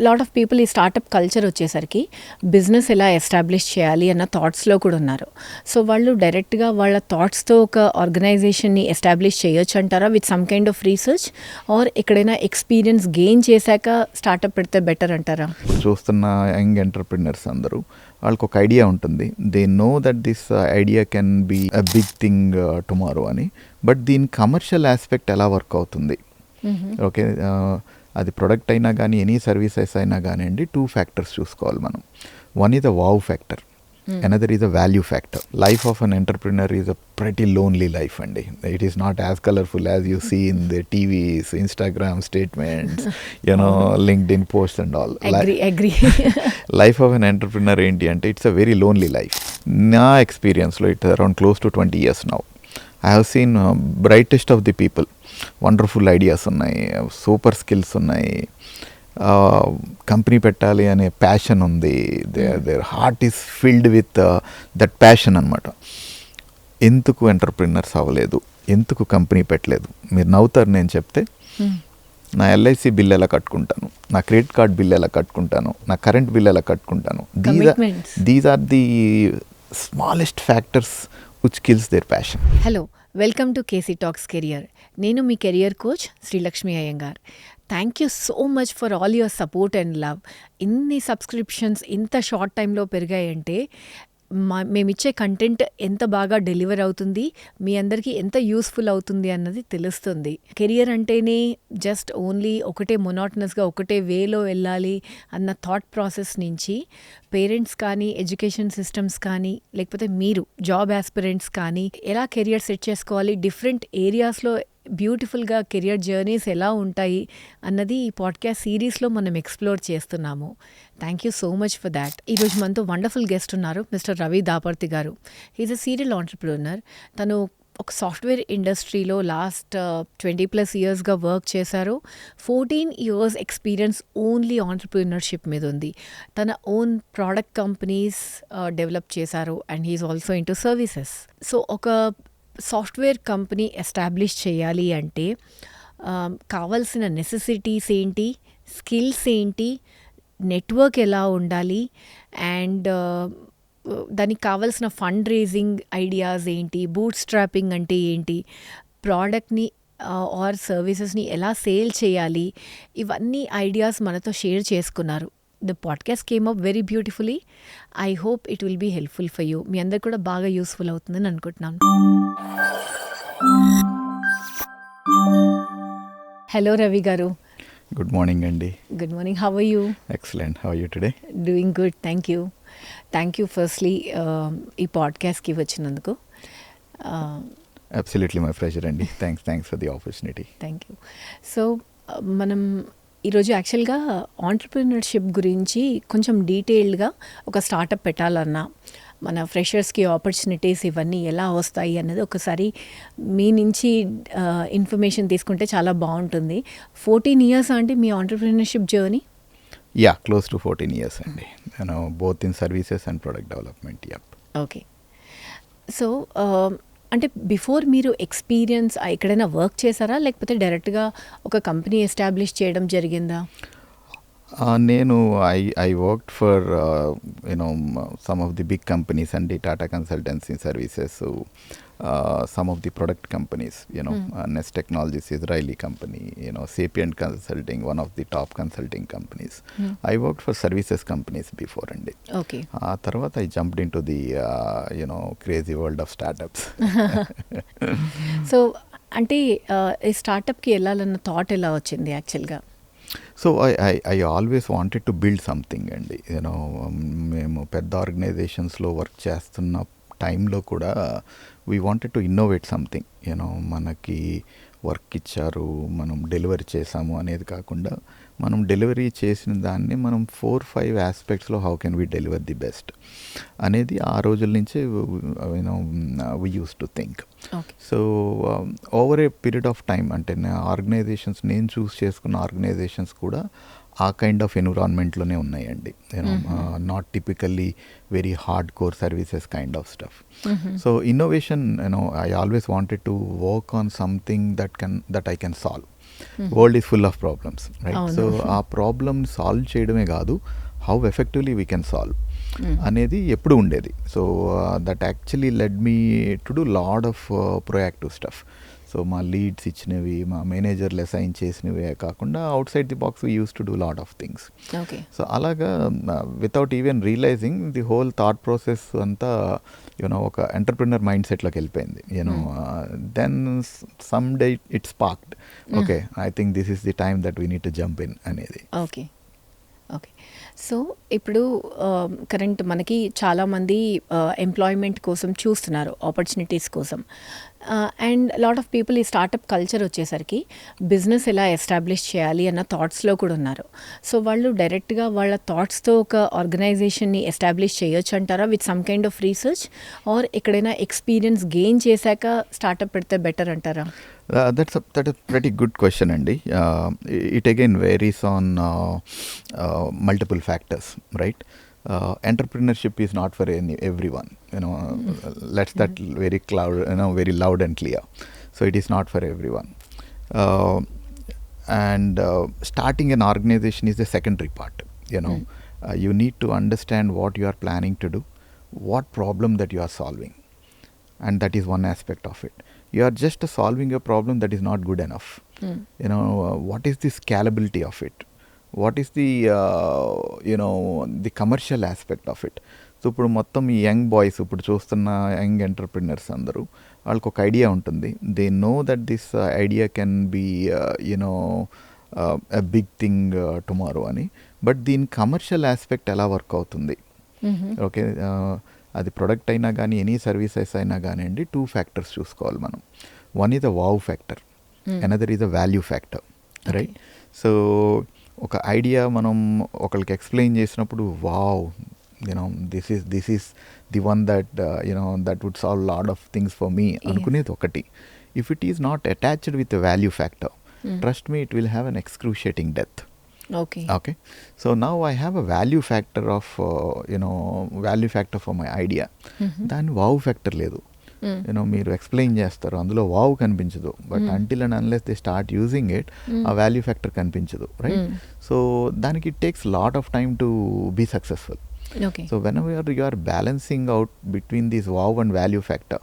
Lot of people ఈ startup culture వచ్చేసరికి business ఎలా ఎస్టాబ్లిష్ చేయాలి అన్న థాట్స్లో కూడా ఉన్నారు. సో వాళ్ళు డైరెక్ట్గా వాళ్ళ థాట్స్తో ఒక ఆర్గనైజేషన్ని ఎస్టాబ్లిష్ చేయొచ్చు అంటారా with some kind of research, or ఎక్కడైనా ఎక్స్పీరియన్స్ గెయిన్ చేశాక స్టార్టప్ పెడితే బెటర్ అంటారా? చూస్తున్న యంగ్ ఎంటర్ప్రినర్స్ అందరూ వాళ్ళకి ఒక ఐడియా ఉంటుంది. They know that this idea can be a big thing tomorrow అని. బట్ దీని కమర్షియల్ ఆస్పెక్ట్ ఎలా వర్క్ అవుతుంది, ఓకే, అది ప్రొడక్ట్ అయినా కానీ ఎనీ సర్వీసెస్ అయినా కానివ్వండి, 2 ఫ్యాక్టర్స్ చూసుకోవాలి మనం. One is a wow factor, another is a value factor. Life of an entrepreneur is a pretty lonely life అండి. It is not as colourful as you see in the TVs, Instagram statements, you know LinkedIn post and all. Life of an entrepreneur ఏంటి అంటే it's a very lonely life. నా ఎక్స్పీరియన్స్లో it's around close to 20 years now. I have seen brightest of the people, wonderful ideas ఉన్నాయి, super skills ఉన్నాయి, company పెట్టాలి అనే passion ఉంది, their heart is filled with that passion అనమాట. ఎందుకు entrepreneurs అవ్వలేదు, ఎందుకు కంపెనీ పెట్టలేదు? మీరు నవ్వుతారు నేను చెప్తే. నా ఎల్ఐసి బిల్ ఎలా కట్టుకుంటాను, నా క్రెడిట్ కార్డ్ బిల్ ఎలా కట్టుకుంటాను, నా కరెంట్ బిల్ ఎలా కట్టుకుంటాను, these are the smallest factors which kills their passion. Hello, welcome to KC talks career. నేను మీ career coach Srilakshmi Iyengar. Thank you so much for all your support and love. ఇన్ని subscriptions ఇంత short టైంలో పెరిగాయంటే మేమిచ్చే content ఎంత బాగా డెలివర్ అవుతుంది, మీ అందరికీ ఎంత యూస్ఫుల్ అవుతుంది అన్నది తెలుస్తుంది. కెరియర్ అంటేనే జస్ట్ ఓన్లీ ఒకటే మొనాటనస్గా ఒకటే వేలో వెళ్ళాలి అన్న థాట్ ప్రాసెస్ నుంచి పేరెంట్స్ కానీ, ఎడ్యుకేషన్ సిస్టమ్స్ కానీ, లేకపోతే మీరు జాబ్ ఆస్పిరెంట్స్ కానీ ఎలా కెరియర్ సెట్ చేసుకోవాలి, డిఫరెంట్ ఏరియాస్లో బ్యూటిఫుల్గా కెరియర్ జర్నీస్ ఎలా ఉంటాయి అన్నది ఈ పాడ్కాస్ట్ సిరీస్లో మనం ఎక్స్ప్లోర్ చేస్తున్నాము. Thank you so much for that. ఈరోజు మనతో వండర్ఫుల్ గెస్ట్ ఉన్నారు, మిస్టర్ రవి దాపర్తి గారు. హీఈస్ ఎ సీరియల్ ఆంటర్ప్రెన్యూర్. తను ఒక సాఫ్ట్వేర్ ఇండస్ట్రీలో లాస్ట్ 20+ yearsగా వర్క్ చేశారు. 14 years ఎక్స్పీరియన్స్ ఓన్లీ ఆంటర్ప్రెన్యూర్షిప్ మీద ఉంది. తన ఓన్ ప్రోడక్ట్ కంపెనీస్ డెవలప్ చేశారు and he is also into services. So ఒక సాఫ్ట్వేర్ కంపెనీ ఎస్టాబ్లిష్ చేయాలి అంటే కావాల్సిన నెసెసిటీస్ ఏంటి, స్కిల్స్ ఏంటి, నెట్వర్క్ ఎలా ఉండాలి, అండ్ దానికి కావాల్సిన ఫండ్ రేజింగ్ ఐడియాస్ ఏంటి, బూట్స్ట్రాపింగ్ అంటే ఏంటి, ప్రోడక్ట్ని ఆర్ సర్వీసెస్ని ఎలా సేల్ చేయాలి, ఇవన్నీ ఐడియాస్ మనతో షేర్ చేసుకున్నారు. The podcast came up very beautifully. I hope it will be helpful for you. మీ అందరు కూడా బాగా యూస్ఫుల్ అవుతుందని అనుకుంటున్నాను. Hello Ravi garu. Good morning అండి. Good morning. How are you? Excellent. How are you today? Doing good, thank you. Thank you firstly ఈ పాడ్కాస్ట్కి వచ్చినందుకు. Absolutely my pleasure అండి. Thanks for the opportunity. Thank you. So మనం ఈరోజు యాక్చువల్గా ఆంటర్ప్రెన్యూర్షిప్ గురించి కొంచెం డీటెయిల్డ్గా ఒక స్టార్టప్ పెట్టాలన్నా మన ఫ్రెషర్స్కి ఆపర్చునిటీస్ ఇవన్నీ ఎలా వస్తాయి అన్నది ఒకసారి మీ నుంచి ఇన్ఫర్మేషన్ తీసుకుంటే చాలా బాగుంటుంది. 14 years అంటే మీ entrepreneurship journey? Yeah, close to 14 years అండి. Both in services and product development. Yep. Okay. So అంటే బిఫోర్ మీరు ఎక్స్పీరియన్స్ ఎక్కడైనా వర్క్ చేశారా, లేకపోతే డైరెక్ట్గా ఒక కంపెనీ ఎస్టాబ్లిష్ చేయడం జరిగిందా? నేను I worked for some of the big companies అండి, Tata Consultancy Services, some of the product companies, Nest Technologies, Israeli company, Sapient Consulting, one of the top consulting companies. I worked for services companies before and okay. Tarvata I jumped into the crazy world of startups. So అంటే ఈ స్టార్టప్కి వెళ్ళాలన్న thought ఎలా వచ్చింది యాక్చువల్గా? So I always wanted to build something అండి. మేము పెద్ద ఆర్గనైజేషన్స్లో work చేస్తున్న టైంలో కూడా we wanted to innovate something. మనకి వర్క్ ఇచ్చారు, మనం డెలివరీ చేసాము అనేది కాకుండా మనం డెలివరీ చేసిన దాన్ని మనం 4-5 ఆస్పెక్ట్స్లో how can we deliver the best అనేది ఆ రోజుల నుంచే we use to think. So over a period of time అంటే ఆర్గనైజేషన్స్ నేను చూస్ చేసుకున్న ఆర్గనైజేషన్స్ కూడా ఆ కైండ్ ఆఫ్ ఎన్విరాన్మెంట్లోనే ఉన్నాయండి. Not typically very hard core services kind of stuff. So innovation, I always wanted to work on something that I can solve. World is full of problems, right? అవును. So ఆ problem solve చేయడమే కాదు, how effectively we can solve అనేది ఎప్పుడు ఉండేది. So that actually lead me to do lot of proactive stuff. So మా leads ఇచ్చినవి, మా మేనేజర్లు అసైన్ చేసినవే కాకుండా out side the box we use to do lot of things. Okay. So అలాగా without even realizing the whole thought process అంతా you know ఒక entrepreneur mind సెట్లోకి వెళ్ళిపోయింది. You know then some day it's sparked, okay I think this is the time that we need to jump in అనేది. Okay. Okay. So ఇప్పుడు current మనకి చాలామంది employment కోసం చూస్తున్నారు, ఆపర్చునిటీస్ కోసం. అండ్ లాట్ ఆఫ్ పీపుల్ ఈ స్టార్టప్ కల్చర్ వచ్చేసరికి business ఎలా ఎస్టాబ్లిష్ చేయాలి అన్న థాట్స్లో కూడా ఉన్నారు. సో వాళ్ళు డైరెక్ట్గా వాళ్ళ థాట్స్తో ఒక ఆర్గనైజేషన్ని ఎస్టాబ్లిష్ చేయొచ్చు అంటారా with some kind of research, or ఎక్కడైనా ఎక్స్పీరియన్స్ గెయిన్ చేశాక స్టార్టప్ పెడితే బెటర్ అంటారా? That's a pretty good question, Andy. It again varies on multiple factors, right? Entrepreneurship is not for everyone. Let's that very loud and clear. So it is not for everyone. And starting an organization is the secondary part. You need to understand what you are planning to do, what problem that you are solving, and that is one aspect of it. You are just solving a problem that is not good enough. What is the scalability of it? What is the the commercial aspect of it? So ఇప్పుడు మొత్తం ఈ young boys ఇప్పుడు చూస్తున్న young entrepreneurs అందరూ, వాళ్ళకి ఒక idea ఉంటుంది. They know that this idea can be a big thing tomorrow అని. బట్ దీని కమర్షియల్ ఆస్పెక్ట్ ఎలా వర్క్ అవుతుంది? ఓకే, అది ప్రొడక్ట్ అయినా కానీ ఎనీ సర్వీసెస్ అయినా కానివ్వండి, 2 ఫ్యాక్టర్స్ చూసుకోవాలి మనం. One is a wow factor, another is a value factor, right? So ఒక ఐడియా మనం ఒకరికి ఎక్స్ప్లెయిన్ చేసినప్పుడు, wow this is the one that that would solve lot of things for me అనుకునేది ఒకటి. If it is not attached with value factor, trust me, it will have an excruciating death. Okay. So now I have a value factor of value factor for my idea. దాని wow factor లేదు. మీరు explain చేస్తారు, అందులో wow కనిపించదు. But until and unless they start using it, ఆ value factor కనిపించదు, right? So దానికి it takes lot of time to be successful. So whenever you are balancing out between this wow and value factor,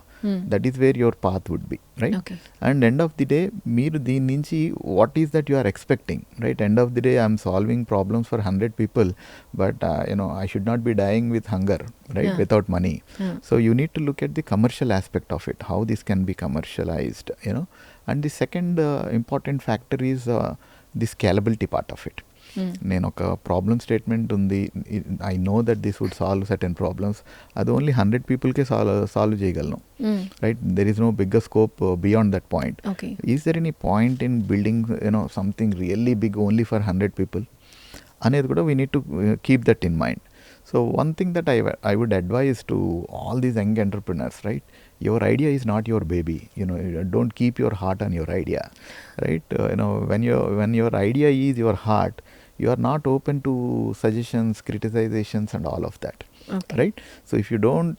that is where your path would be, right? Okay. And end of the day, మీరు దీని నుంచి what is that you are expecting, right? End of the day, I am solving problems for 100 people, but I should not be dying with hunger, right? Without money. So you need to look at the commercial aspect of it, how this can be commercialized, and the second important factor is the scalability part of it. నేను ఒక problem statement ఉంది, I know that this would solve certain problems, అది only 100 పీపుల్కే solve చేయగలను, right? There is no bigger scope beyond that point. Is there any point in building something really big only for 100 people అనేది కూడా we need to keep that in mind. So one thing that I would advise to all these young entrepreneurs, right? Your idea is not your baby. Don't keep your heart on your idea, right? When your idea is your heart, you are not open to suggestions, criticizations, and all of that, right? So if you don't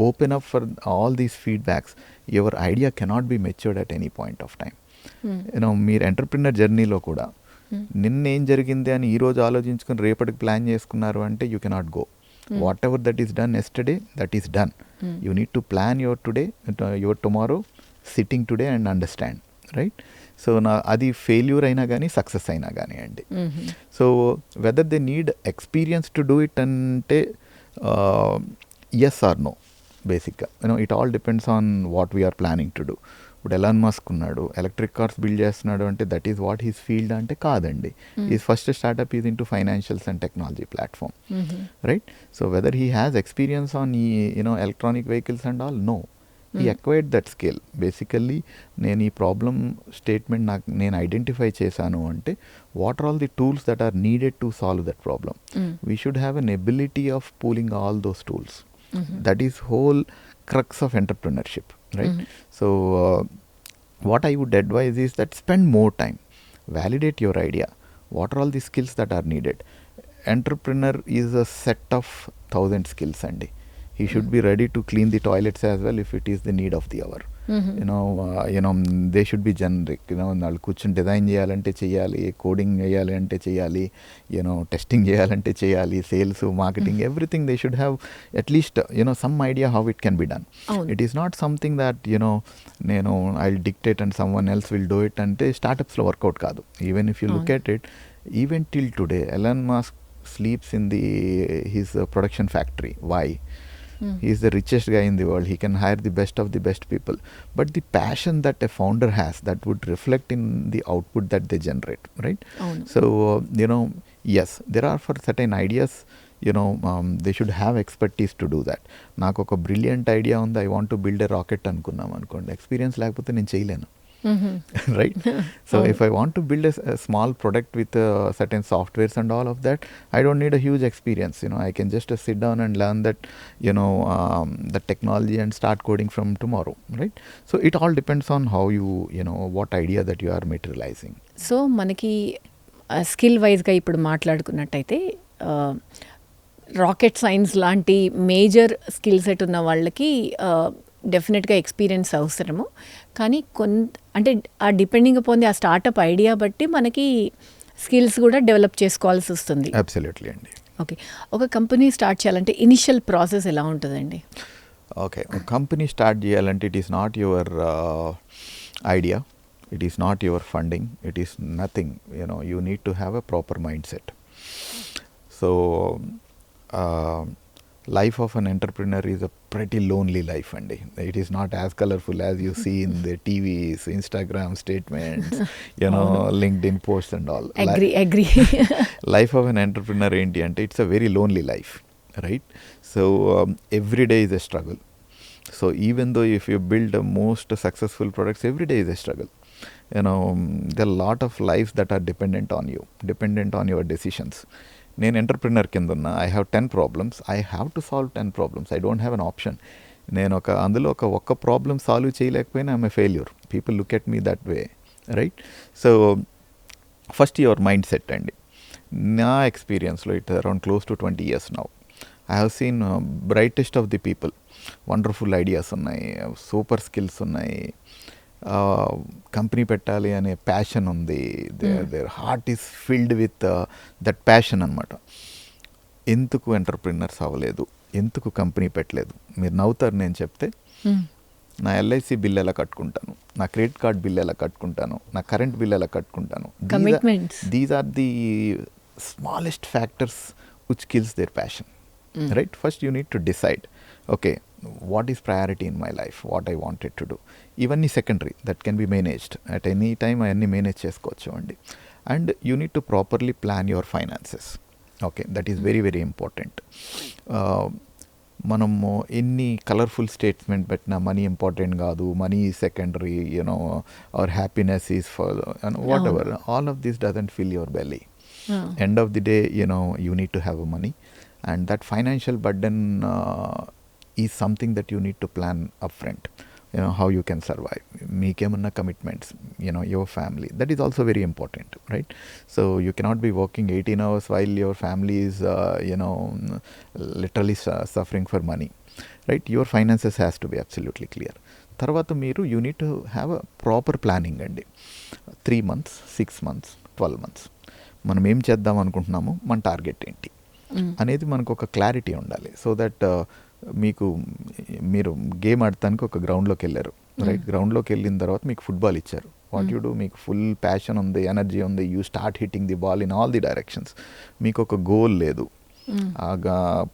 open up for all these feedbacks, your idea cannot be matured at any point of time. మీరు entrepreneur జర్నీలో కూడా నిన్నేం జరిగింది అని ఈరోజు ఆలోచించుకుని రేపటికి plan చేసుకున్నారు అంటే you cannot go. Whatever that is done yesterday, that is done. You need to plan your today, your tomorrow, sitting today and understand, right? So అది ఫెయిల్యూర్ అయినా కానీ సక్సెస్ అయినా కానివ్వండి. So whether they need experience to do it అంటే yes or no, బేసిక్గా it all depends on what we are planning to do. ఇప్పుడు Elon Musk ఉన్నాడు, electric cars build చేస్తున్నాడు అంటే that is what he's field అంటే కాదండి. Is first startup is into financials and technology platform, right? So whether he has experience on electronic vehicles and all, no. He acquired that skill. Basically, నేను ఈ problem statement నేను identify చేశాను అంటే what are all the tools that are needed to solve that problem. We should have an ability of pooling all those tools. That is whole crux of entrepreneurship, right? So what I would advise is that spend more time, validate your idea, what are all the skills that are needed. Entrepreneur is a set of 1,000 skills, Andy. He should be ready to clean the toilets as well if it is the need of the hour. They should be generic. వాళ్ళు కూర్చొని design చేయాలంటే చేయాలి, coding చేయాలి అంటే చేయాలి, testing చేయాలంటే చేయాలి, sales, marketing, everything they should have at least some idea how it can be done. It is not something that నేను I will dictate and someone else will do it అంటే స్టార్టప్స్లో work out కాదు. Even if you look at it, even till today Elon Musk sleeps in his production factory. Why? He is the richest guy in the world. He can hire the best of the best people. But the passion that a founder has, that would reflect in the output that they generate, right? So, yes, there are for certain ideas, they should have expertise to do that. నాకు ఒక brilliant idea ఉంది, I want to build a rocket అనుకున్నాం అనుకోండి, experience లేకపోతే నేను చేయలేను. Right? So if I want to build a small product with certain softwares and all of that, I don't need a huge experience. I can just sit down and learn that, the technology and start coding from tomorrow, right? So it all depends on how what idea that you are materializing. So మనకి skill వైజ్గా ఇప్పుడు మాట్లాడుకున్నట్టయితే rocket science లాంటి major skill set ఉన్న వాళ్ళకి డెఫినెట్గా experience అవసరము. కానీ అంటే ఆ డిపెండింగ్ అపాన్ ఆ స్టార్టప్ ఐడియా బట్టి మనకి స్కిల్స్ కూడా డెవలప్ చేసుకోవాల్సి వస్తుంది. అబ్సల్యూట్లీ అండి. ఓకే, ఒక కంపెనీ స్టార్ట్ చేయాలంటే ఇనిషియల్ ప్రాసెస్ ఎలా ఉంటుందండి? ఓకే, ఒక కంపెనీ స్టార్ట్ చేయాలంటే it is not your idea, it is not your funding, it is nothing. You need to have a proper mind set. So life of an entrepreneur is a pretty lonely life, and it is not as colorful as you see in the TVs, Instagram statements, LinkedIn posts and all. Agree. Life of an entrepreneur enti ante it's a very lonely life, right? So every day is a struggle. So even though if you build the most successful products, every day is a struggle. There are a lot of lives that are dependent on you, dependent on your decisions. నేను entrepreneur కింద ఉన్నా, I have 10 problems, I have to solve 10 problems. I don't have an option. నేను అందులో ఒక్క problem solve చేయలేకపోయినా I'm a failure. People look at me that way, right? So first your mindset అండి. నా ఎక్స్పీరియన్స్లో it around close to 20 years now, I have seen brightest of the people, wonderful ideas ఉన్నాయి, super skills ఉన్నాయి, company పెట్టాలి అనే passion ఉంది, their heart is filled with that passion అనమాట. ఎందుకు ఎంటర్ప్రినర్స్ అవ్వలేదు, ఎందుకు కంపెనీ పెట్టలేదు? మీరు నవ్వుతారు నేను చెప్తే. నా ఎల్ఐసి బిల్ ఎలా కట్టుకుంటాను, నా క్రెడిట్ కార్డ్ బిల్ ఎలా కట్టుకుంటాను, నా కరెంట్ బిల్ ఎలా కట్టుకుంటాను, these are the smallest factors which kills their passion, right? First you need to decide, okay, what is priority in my life, what I wanted to do. Ivanni secondary, that can be managed at any time. Ayanni manage chesukochu andi. And you need to properly plan your finances. Okay, that is very very important. మనము ఎన్ని colourful statement పెట్టినా money important కాదు, money is secondary, our happiness is for what ever, all of this doesn't fill your belly. End of the day, you need to have a money, and that financial burden is something that you need to plan upfront. How you can survive. Meekemunna commitments, your family, that is also very important, right? So you cannot be working 18 hours while your family is literally suffering for money, right? Your finances has to be absolutely clear. Tarvata meeru, you need to have a proper planning andi. 3 months, 6 months, 12 months, మనం ఏం చేద్దాం అనుకుంటున్నాము, మన target ఏంటి అనేది మనకు ఒక clarity ఉండాలి. సో దట్ మీరు గేమ్ ఆడటానికి ఒక గ్రౌండ్లోకి వెళ్ళారు, రైట్? గ్రౌండ్లోకి వెళ్ళిన తర్వాత మీకు ఫుట్బాల్ ఇచ్చారు. వాట్ యూ డూ, మీకు ఫుల్ ప్యాషన్ ఉంది, ఎనర్జీ ఉంది, you start hitting the ball in all the directions. మీకు ఒక గోల్ లేదు, ఆ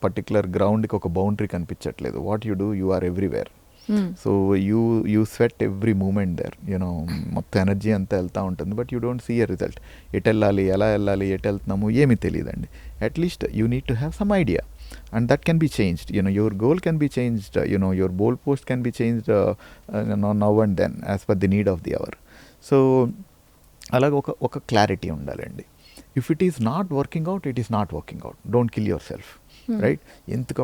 పర్టికులర్ గ్రౌండ్కి ఒక బౌండరీ కనిపించట్లేదు. What you do, you are everywhere. So you sweat every moment there, మొత్తం ఎనర్జీ అంతా వెళ్తూ ఉంటుంది, but you don't see a result. ఎటు వెళ్ళాలి, ఎలా వెళ్ళాలి, ఎటు వెళ్తున్నాము ఏమీ తెలియదండి. At least you need to have some idea, and that can be changed. Your goal can be changed, your goal post can be changed now and then as per the need of the hour. So అలాగ ఒక clarity ఉండాలండి. If it is not working out, it is not working out. Don't kill yourself, right? ఎందుకు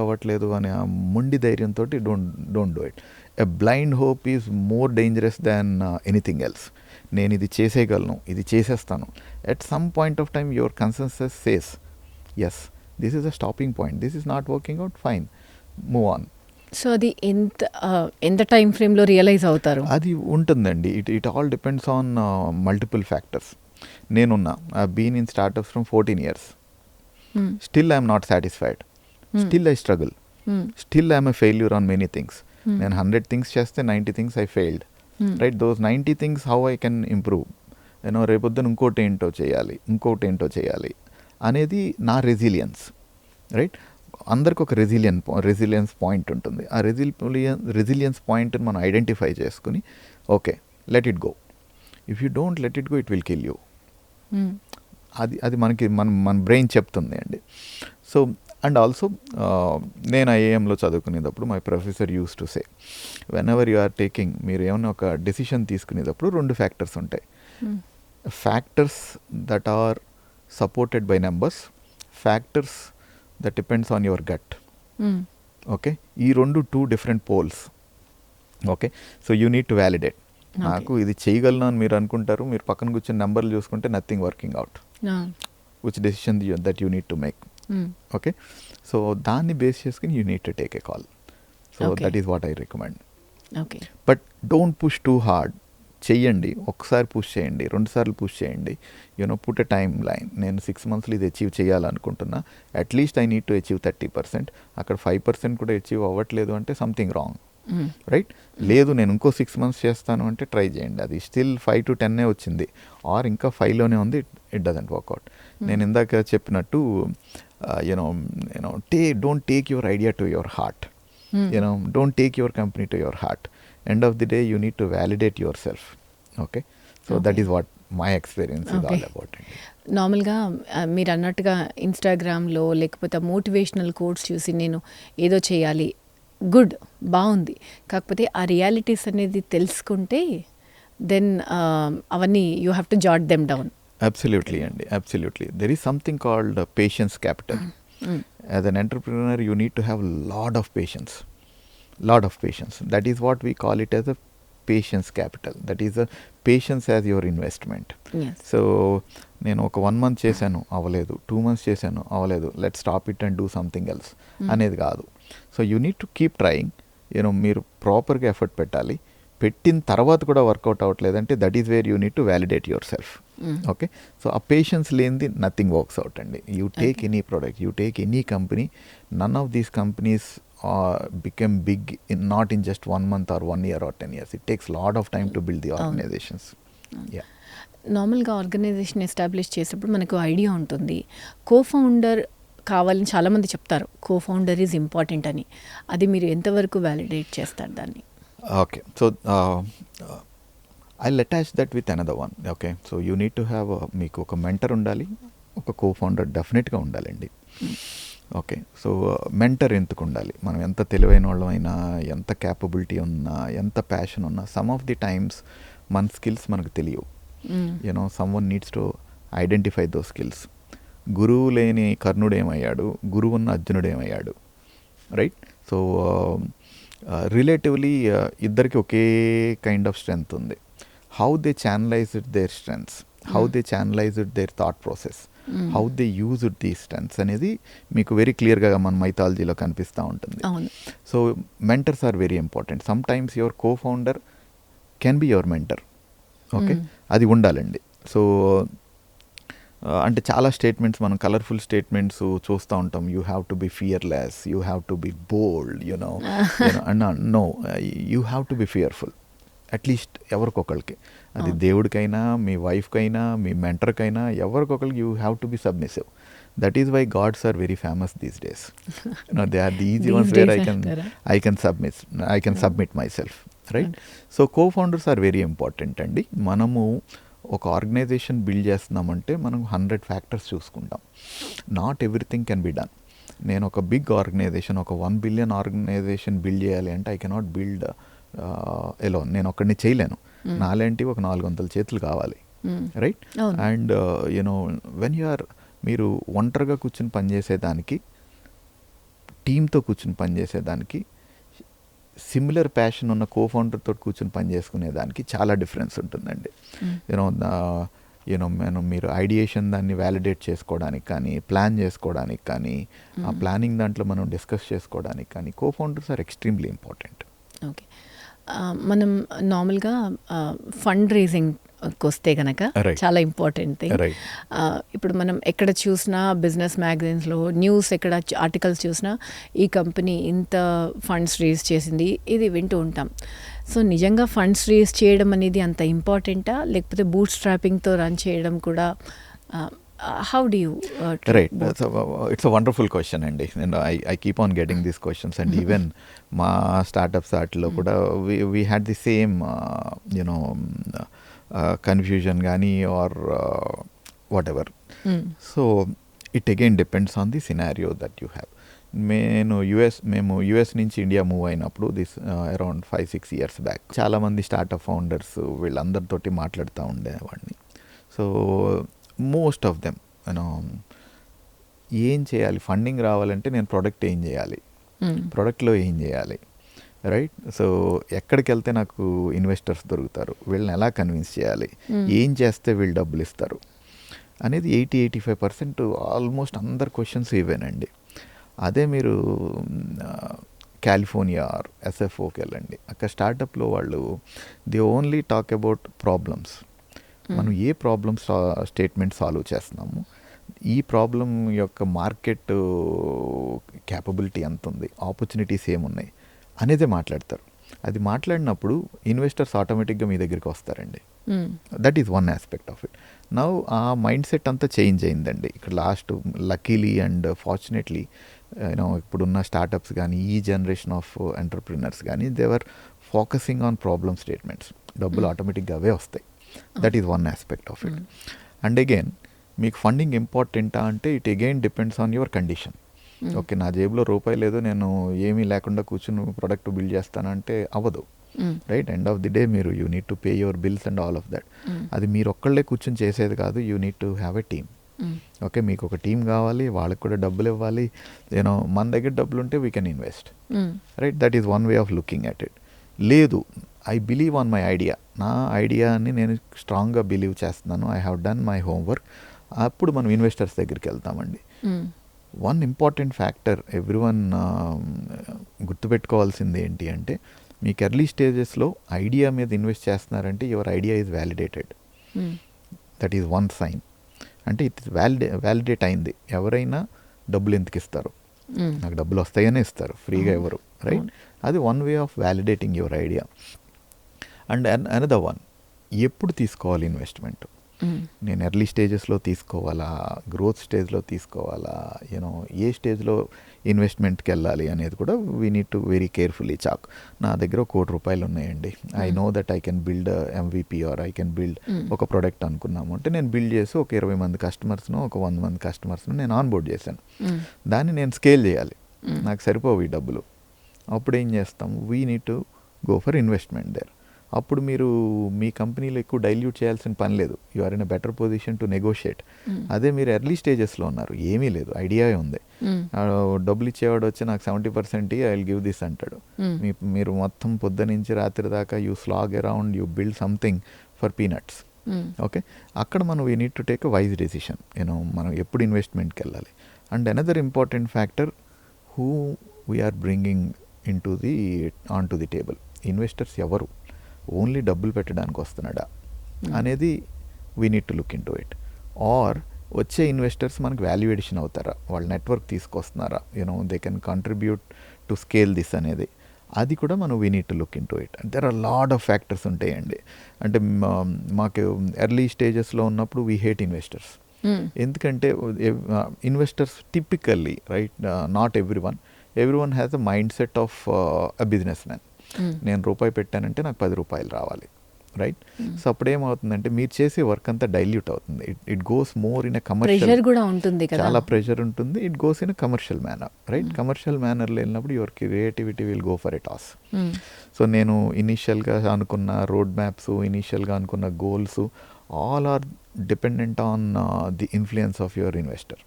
అవ్వట్లేదు అనే ఆ మొండి ధైర్యంతో don't do it. A blind hope is more dangerous than anything else. నేను ఇది చేసేయగలను, ఇది చేసేస్తాను. At some point of time your consensus says, yes, this is a stopping point, this is not working out, fine, move on. So అది ఎంత time ఫ్రేమ్లో realise అవుతారు? అది ఉంటుందండి. It all depends on multiple factors. నేనున్నా, I been in startups from 14 years. Still I'm not satisfied, still I struggle, still I'm a failure on many things. నేను 100 things చేస్తే 90 things I failed, right? Those 90 things how I can improve, you know, రేపొద్దున ఇంకోటి ఏంటో చేయాలి అనేది నా resilience, right? అందరికి ఒక రెసిలియన్స్ పాయింట్ ఉంటుంది. ఆ రెసిలియన్స్ పాయింట్ని మనం ఐడెంటిఫై చేసుకుని, okay, let it go. If you don't let it go, it will kill you. అది మనకి మన బ్రెయిన్ చెప్తుంది అండి. సో అండ్ ఆల్సో నేను ఐఏఎంలో చదువుకునేటప్పుడు my professor use to say, whenever you are taking, మీరు ఏమైనా ఒక డెసిషన్ తీసుకునేటప్పుడు 2 ఫ్యాక్టర్స్ ఉంటాయి. Factors that are supported by numbers, factors that depends on your gut. Okay, ఈ 2 different poles. Okay, so you need to validate. నాకు ఇది చేయగలను అని మీరు అనుకుంటారు, మీరు పక్కన కూర్చొని నెంబర్లు చూసుకుంటే nothing working out. Which decision that you need to make. Okay, so దాన్ని బేస్ చేసుకుని you need to take a call. So that is what I recommend. But don't push too hard. చెయ్యండి, ఒకసారి పుష్ చేయండి, 2 సార్లు push చేయండి. You know, put a time line. నేను 6 monthsలో ఇది achieve చేయాలనుకుంటున్నా, at least I need to achieve 30%. అక్కడ 5% కూడా అచీవ్ అవ్వట్లేదు అంటే సంథింగ్ రాంగ్, రైట్? లేదు, నేను ఇంకో 6 months చేస్తాను అంటే ట్రై చేయండి. అది స్టిల్ 5 to 10 వచ్చింది, ఆర్ ఇంకా 5లోనే ఉంది, ఇట్ డజంట్ వర్కౌట్. నేను ఇందాక చెప్పినట్టు, don't take your idea to your heart. Don't take your company to your heart. End of the day, you need to validate yourself. Okay, so that is what my experience is all about. నార్మల్గా మీరు అన్నట్టుగా ఇన్స్టాగ్రామ్లో లేకపోతే motivational quotes చూసి నేను ఏదో చేయాలి, good, బాగుంది, కాకపోతే ఆ రియాలిటీస్ అనేది తెలుసుకుంటే దెన్ అవన్నీ you have to jot them down. Absolutely, Andy, absolutely. There is something called patience capital. As an entrepreneur, you need to have lot of patience. That is what we call it as a patience capital. That is a patience as your investment. Yes. So నేను ఒక 1 month చేశాను, అవ్వలేదు, 2 months చేశాను, అవ్వలేదు, let stop it and do something else అనేది కాదు. So you need to keep trying. మీరు ప్రాపర్గా ఎఫర్ట్ పెట్టాలి. పెట్టిన తర్వాత కూడా వర్కౌట్ అవ్వట్లేదంటే that is where you need to validate yourself. Okay, so ఆ పేషెన్స్ లేనిది నథింగ్ వర్క్స్ అవుట్ అండి. You take any product, you take any company, none of these companies become big not in just 1 month or 1 year or 10 years. It takes lot of time to build the organizations. Yeah. నార్మల్గా organisation establish చేసేటప్పుడు మనకు idea ఉంటుంది, co-founder కావాలని చాలామంది చెప్తారు, co-founder is important అని. అది మీరు ఎంతవరకు వ్యాలిడేట్ చేస్తారు దాన్ని? Okay, so I'll attach that with another one. Okay, so you need to have మీకు ఒక మెంటర్ ఉండాలి, ఒక కోఫౌండర్ డెఫినెట్గా ఉండాలండి. ఓకే, సో మెంటర్ ఎందుకు ఉండాలి? మనం ఎంత తెలివైన వాళ్ళమైనా, ఎంత క్యాపబిలిటీ ఉన్నా, ఎంత ప్యాషన్ ఉన్నా, సమ్ ఆఫ్ ది టైమ్స్ మన స్కిల్స్ మనకు తెలియవు. Someone needs to identify though skills. గురువు లేని కర్ణుడు ఏమయ్యాడు, గురువు ఉన్న అర్జునుడు ఏమయ్యాడు, రైట్? సో రిలేటివ్లీ ఇద్దరికి ఒకే కైండ్ ఆఫ్ స్ట్రెంగ్త్ ఉంది. How they channelized their strengths, how they channelized their thought process, how they used the strengths అనేది మీకు వెరీ క్లియర్గా మన మైథాలజీలో కనిపిస్తూ ఉంటుంది. So mentors are very important. Sometimes your cofounder can be your mentor. Okay, అది ఉండాలండి. So అంటే చాలా స్టేట్మెంట్స్, మనం కలర్ఫుల్ స్టేట్మెంట్స్ చూస్తూ ఉంటాం. You have to be fearless, you have to be bold, no, you have to be fearful. At least ఎవరికొకరికి, అది దేవుడికైనా, మీ వైఫ్కైనా, మీ మెంటర్కైనా, ఎవరికొకరికి you have to be submissive. That is why gods are very famous these days. They are the easy ones where I can submit myself, right? So cofounders are very important అండి. మనము ఒక organisation build చేస్తున్నామంటే మనం 100 factors చూసుకుంటాం. Not everything can be done. నేను ఒక big organisation, ఒక 1 billion organisation build చేయాలి అంటే ఐ కెనాట్ బిల్డ్ ఎలోన్. నేను ఒక్కడిని చేయలేను. నాలాంటి ఒక 400 చేతులు కావాలి, రైట్? అండ్ వెన్ మీరు ఒంటరిగా కూర్చుని పనిచేసేదానికి, టీంతో కూర్చుని పనిచేసేదానికి, సిమిలర్ ప్యాషన్ ఉన్న కోఫౌండర్తో కూర్చొని పనిచేసుకునేదానికి చాలా డిఫరెన్స్ ఉంటుందండి. మీరు ఐడియేషన్ దాన్ని వ్యాలిడేట్ చేసుకోవడానికి కానీ, ప్లాన్ చేసుకోవడానికి కానీ, ఆ ప్లానింగ్ దాంట్లో మనం డిస్కస్ చేసుకోవడానికి కానీ కో-ఫౌండర్స్ ఆర్ ఎక్స్ట్రీమ్లీ ఇంపార్టెంట్. ఓకే. మనం నార్మల్గా ఫండ్ రేజింగ్కి వస్తే కనుక Right. చాలా ఇంపార్టెంట్ థింగ్. రైట్. ఇప్పుడు మనం ఎక్కడ చూసినా బిజినెస్ మ్యాగజైన్స్లో న్యూస్, ఎక్కడ ఆర్టికల్స్ చూసినా ఈ కంపెనీ ఇంత ఫండ్స్ రేజ్ చేసింది, ఇది వింటూ ఉంటాం. సో నిజంగా ఫండ్స్ రేజ్ చేయడం అనేది అంత ఇంపార్టెంటా, లేకపోతే బూట్ స్ట్రాపింగ్తో రన్ చేయడం కూడా? How do you? Right. It's a wonderful question అండి. నేను I keep on getting these questions and even మా స్టార్టప్స్ వాటిలో కూడా we had the same confusion కానీ or whatever. So it again depends on the scenario that you have. మేము US నుంచి India move అయినప్పుడు this around 5-6 years back చాలామంది startup founders వీళ్ళందరితోటి మాట్లాడుతూ ఉండేవాడిని. సో మోస్ట్ ఆఫ్ దెమ్ ఏం చేయాలి, ఫండింగ్ రావాలంటే నేను ప్రోడక్ట్ ఏం చేయాలి, ప్రోడక్ట్లో ఏం చేయాలి, రైట్? సో ఎక్కడికి వెళ్తే నాకు ఇన్వెస్టర్స్ దొరుకుతారు, వీళ్ళని ఎలా కన్విన్స్ చేయాలి, ఏం చేస్తే వీళ్ళు డబ్బులు ఇస్తారు అనేది 80-85% ఆల్మోస్ట్ అందరు క్వశ్చన్స్ ఇవేనండి. అదే మీరు కాలిఫోర్నియా ఆర్ ఎస్ఎఫ్ఓకి వెళ్ళండి, అక్కడ స్టార్టప్లో వాళ్ళు the only talk about problems. మనం ఏ ప్రాబ్లమ్స్ స్టేట్మెంట్ సాల్వ్ చేస్తున్నాము, ఈ ప్రాబ్లం యొక్క మార్కెట్ క్యాపబిలిటీ ఎంత ఉంది, ఆపర్చునిటీస్ ఏమున్నాయి అనేదే మాట్లాడతారు. అది మాట్లాడినప్పుడు ఇన్వెస్టర్స్ ఆటోమేటిక్గా మీ దగ్గరికి వస్తారండి. That is one aspect of it. Now ఆ మైండ్ సెట్ అంతా చేంజ్ అయిందండి ఇక్కడ లాస్ట్ లక్కీలీ అండ్ ఫార్చునేట్లీ ఇప్పుడున్న స్టార్టప్స్ కానీ ఈ జనరేషన్ ఆఫ్ ఎంటర్ప్రినర్స్ కానీ దేవర్ ఫోకసింగ్ ఆన్ ప్రాబ్లమ్ స్టేట్మెంట్స్. డబ్బులు ఆటోమేటిక్గా అవే వస్తాయి. That is one aspect of it. And again మీకు ఫండింగ్ ఇంపార్టెంటా అంటే it again depends on your condition. Okay, నా జేబులో రూపాయి లేదు, నేను ఏమీ లేకుండా కూర్చుని ప్రోడక్ట్ బిల్డ్ చేస్తానంటే అవ్వదు, right? End of the day మీరు you need to pay your bills and all of that. అది మీరు ఒక్కళ్ళే కూర్చొని చేసేది కాదు, you need to have a team. Okay, మీకు ఒక టీం కావాలి, వాళ్ళకి కూడా డబ్బులు ఇవ్వాలి. మన దగ్గర డబ్బులు ఉంటే we can invest, right? That is one way of looking at it. లేదు, I believe on my idea, నా ఐడియాని నేను స్ట్రాంగ్గా బిలీవ్ చేస్తున్నాను, I have done my homework, అప్పుడు మనం ఇన్వెస్టర్స్ దగ్గరికి వెళ్తామండి. వన్ ఇంపార్టెంట్ ఫ్యాక్టర్ ఎవ్రీవన్ గుర్తుపెట్టుకోవాల్సింది ఏంటి అంటే, మీకు ఎర్లీ స్టేజెస్లో ఐడియా మీద ఇన్వెస్ట్ చేస్తున్నారంటే your idea is validated. That is one sine. అంటే ఇట్ వ్యాలిడేట్ అయింది. ఎవరైనా డబ్బులు ఎందుకు ఇస్తారు, నాకు డబ్బులు వస్తాయనే ఇస్తారు, ఫ్రీగా ఎవరు, రైట్? అది one way of validating your idea. And another one, ఎప్పుడు తీసుకోవాలి ఇన్వెస్ట్మెంట్? నేను ఎర్లీ స్టేజెస్లో తీసుకోవాలా, గ్రోత్ స్టేజ్లో తీసుకోవాలా, ఏ స్టేజ్లో ఇన్వెస్ట్మెంట్కి వెళ్ళాలి అనేది కూడా we need to very carefully chalk. నా దగ్గర ₹1 కోటి ఉన్నాయండి, I know that I can build MVP or I can build ఒక ప్రోడక్ట్ అనుకున్నాము అంటే నేను బిల్డ్ చేసి ఒక 20 మంది కస్టమర్స్ను, ఒక 100 మంది కస్టమర్స్ను నేను ఆన్బోర్డ్ చేశాను. దాన్ని నేను స్కేల్ చేయాలి, నాకు సరిపోవు ఈ డబ్బులు. అప్పుడు ఏం చేస్తాం, we need to go for investment there. అప్పుడు మీరు మీ కంపెనీలో ఎక్కువ డైల్యూట్ చేయాల్సిన పని లేదు, you are in a better position to negotiate. అదే మీరు ఎర్లీ స్టేజెస్లో ఉన్నారు, ఏమీ లేదు, ఐడియా ఉంది, డబ్బులు ఇచ్చేవాడు వచ్చి నాకు 70% ఐ విల్ గివ్ దిస్ అంటాడు. మీరు మొత్తం పొద్దు నుంచి రాత్రి దాకా you slog around, you build something for peanuts. Okay, అక్కడ మనం we need to take a wise decision, మనం ఎప్పుడు ఇన్వెస్ట్మెంట్కి వెళ్ళాలి. And another important factor, who we're bringing on to the table. Investors ఎవరు, ఓన్లీ డబ్బులు పెట్టడానికి వస్తున్నాడా అనేది we need to look into it. Or వచ్చే ఇన్వెస్టర్స్ మనకు వాల్యూ ఎడిషన్ అవుతారా, వాళ్ళ నెట్వర్క్ తీసుకొస్తున్నారా, they can contribute to scale this అనేది, అది కూడా మనం we need to look into it. There are lot of factors ఉంటాయండి. అంటే మాకు ఎర్లీ స్టేజెస్లో ఉన్నప్పుడు వీ హేట్ ఇన్వెస్టర్స్. ఎందుకంటే investors typically, right, not everyone has a mindset of a businessman. నేను రూపాయి పెట్టానంటే నాకు ₹10 రావాలి, రైట్? సో అప్పుడు ఏమవుతుందంటే మీరు చేసే వర్క్ అంతా డైల్యూట్ అవుతుంది. It goes more in a commercial, కూడా ఉంటుంది కదా, చాలా ప్రెషర్ ఉంటుంది. It goes in a commercial manner, right? Commercial మేనర్లో వెళ్ళినప్పుడు your creativity will go for a toss. So నేను ఇనీషియల్గా అనుకున్న రోడ్ మ్యాప్స్, ఇనీషియల్గా అనుకున్న goals, all are dependent on the influence of your investor.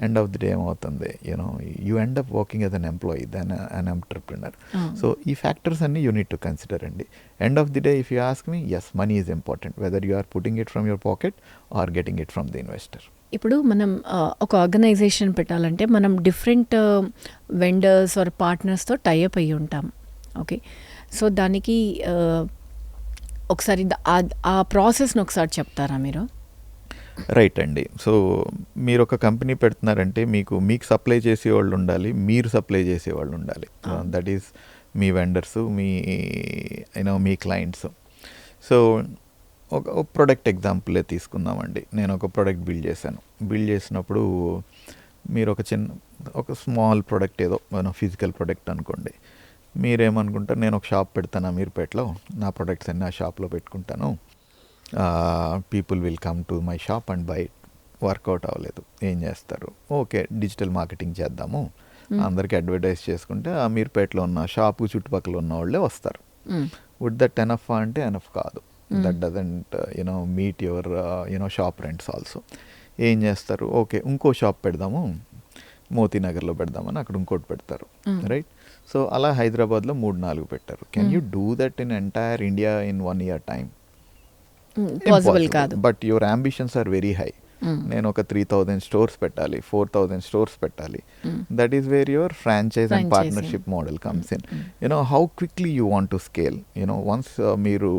End of the day ఏమవుతుంది, you end up working as an employee then an entrepreneur. So ఈ factors అన్ని you need to consider అండి. End of the day if you ask me, yes, money is important, whether you are putting it from your pocket or getting it from the investor. ఇప్పుడు మనం ఒక organization పెట్టాలంటే మనం different vendors or పార్ట్నర్స్తో tie up అయ్యి ఉంటాం. Okay, so దానికి ఒకసారి ఆ ప్రాసెస్ని ఒకసారి చెప్తారా మీరు? రైట్ అండి. సో మీరు ఒక కంపెనీ పెడుతున్నారంటే మీకు సప్లై చేసేవాళ్ళు ఉండాలి, మీరు సప్లై చేసేవాళ్ళు ఉండాలి. That is me vendors, me clients. So ఒక ప్రొడక్ట్ ఎగ్జాంపులే తీసుకుందామండి. నేను ఒక ప్రోడక్ట్ బిల్డ్ చేసినప్పుడు మీరు ఒక స్మాల్ ప్రోడక్ట్ ఏదో ఫిజికల్ ప్రోడక్ట్ అనుకోండి. మీరేమనుకుంటారు, నేను ఒక షాప్ పెడతాను అమీర్పేటలో, నా ప్రొడక్ట్స్ అన్నీ ఆ షాప్లో పెట్టుకుంటాను, people will come to my shop and buy. Work out అవ్వలేదు. ఏం చేస్తారు, ఓకే డిజిటల్ మార్కెటింగ్ చేద్దాము, అందరికీ అడ్వర్టైజ్ చేసుకుంటే అమీర్పేటలో ఉన్న షాపు చుట్టుపక్కల ఉన్న వాళ్ళే వస్తారు. వుడ్ దట్ ఎనఫ్ అంటే ఎనఫ్ కాదు. That doesn't meet your shop rents also. ఏం చేస్తారు, ఓకే ఇంకో షాప్ పెడదాము, మోతీనగర్లో పెడదామని అక్కడ ఇంకోటి పెడతారు. రైట్. సో అలా హైదరాబాద్లో 3-4 పెట్టారు. Can you do that in entire India in 1 year time? Possible కాదు. But your ambitions are very high. నేను ఒక 3,000 స్టోర్స్ పెట్టాలి, 4,000 స్టోర్స్ పెట్టాలి. That is where your franchise and partnership model comes in. How quickly you want to scale. Once మీరు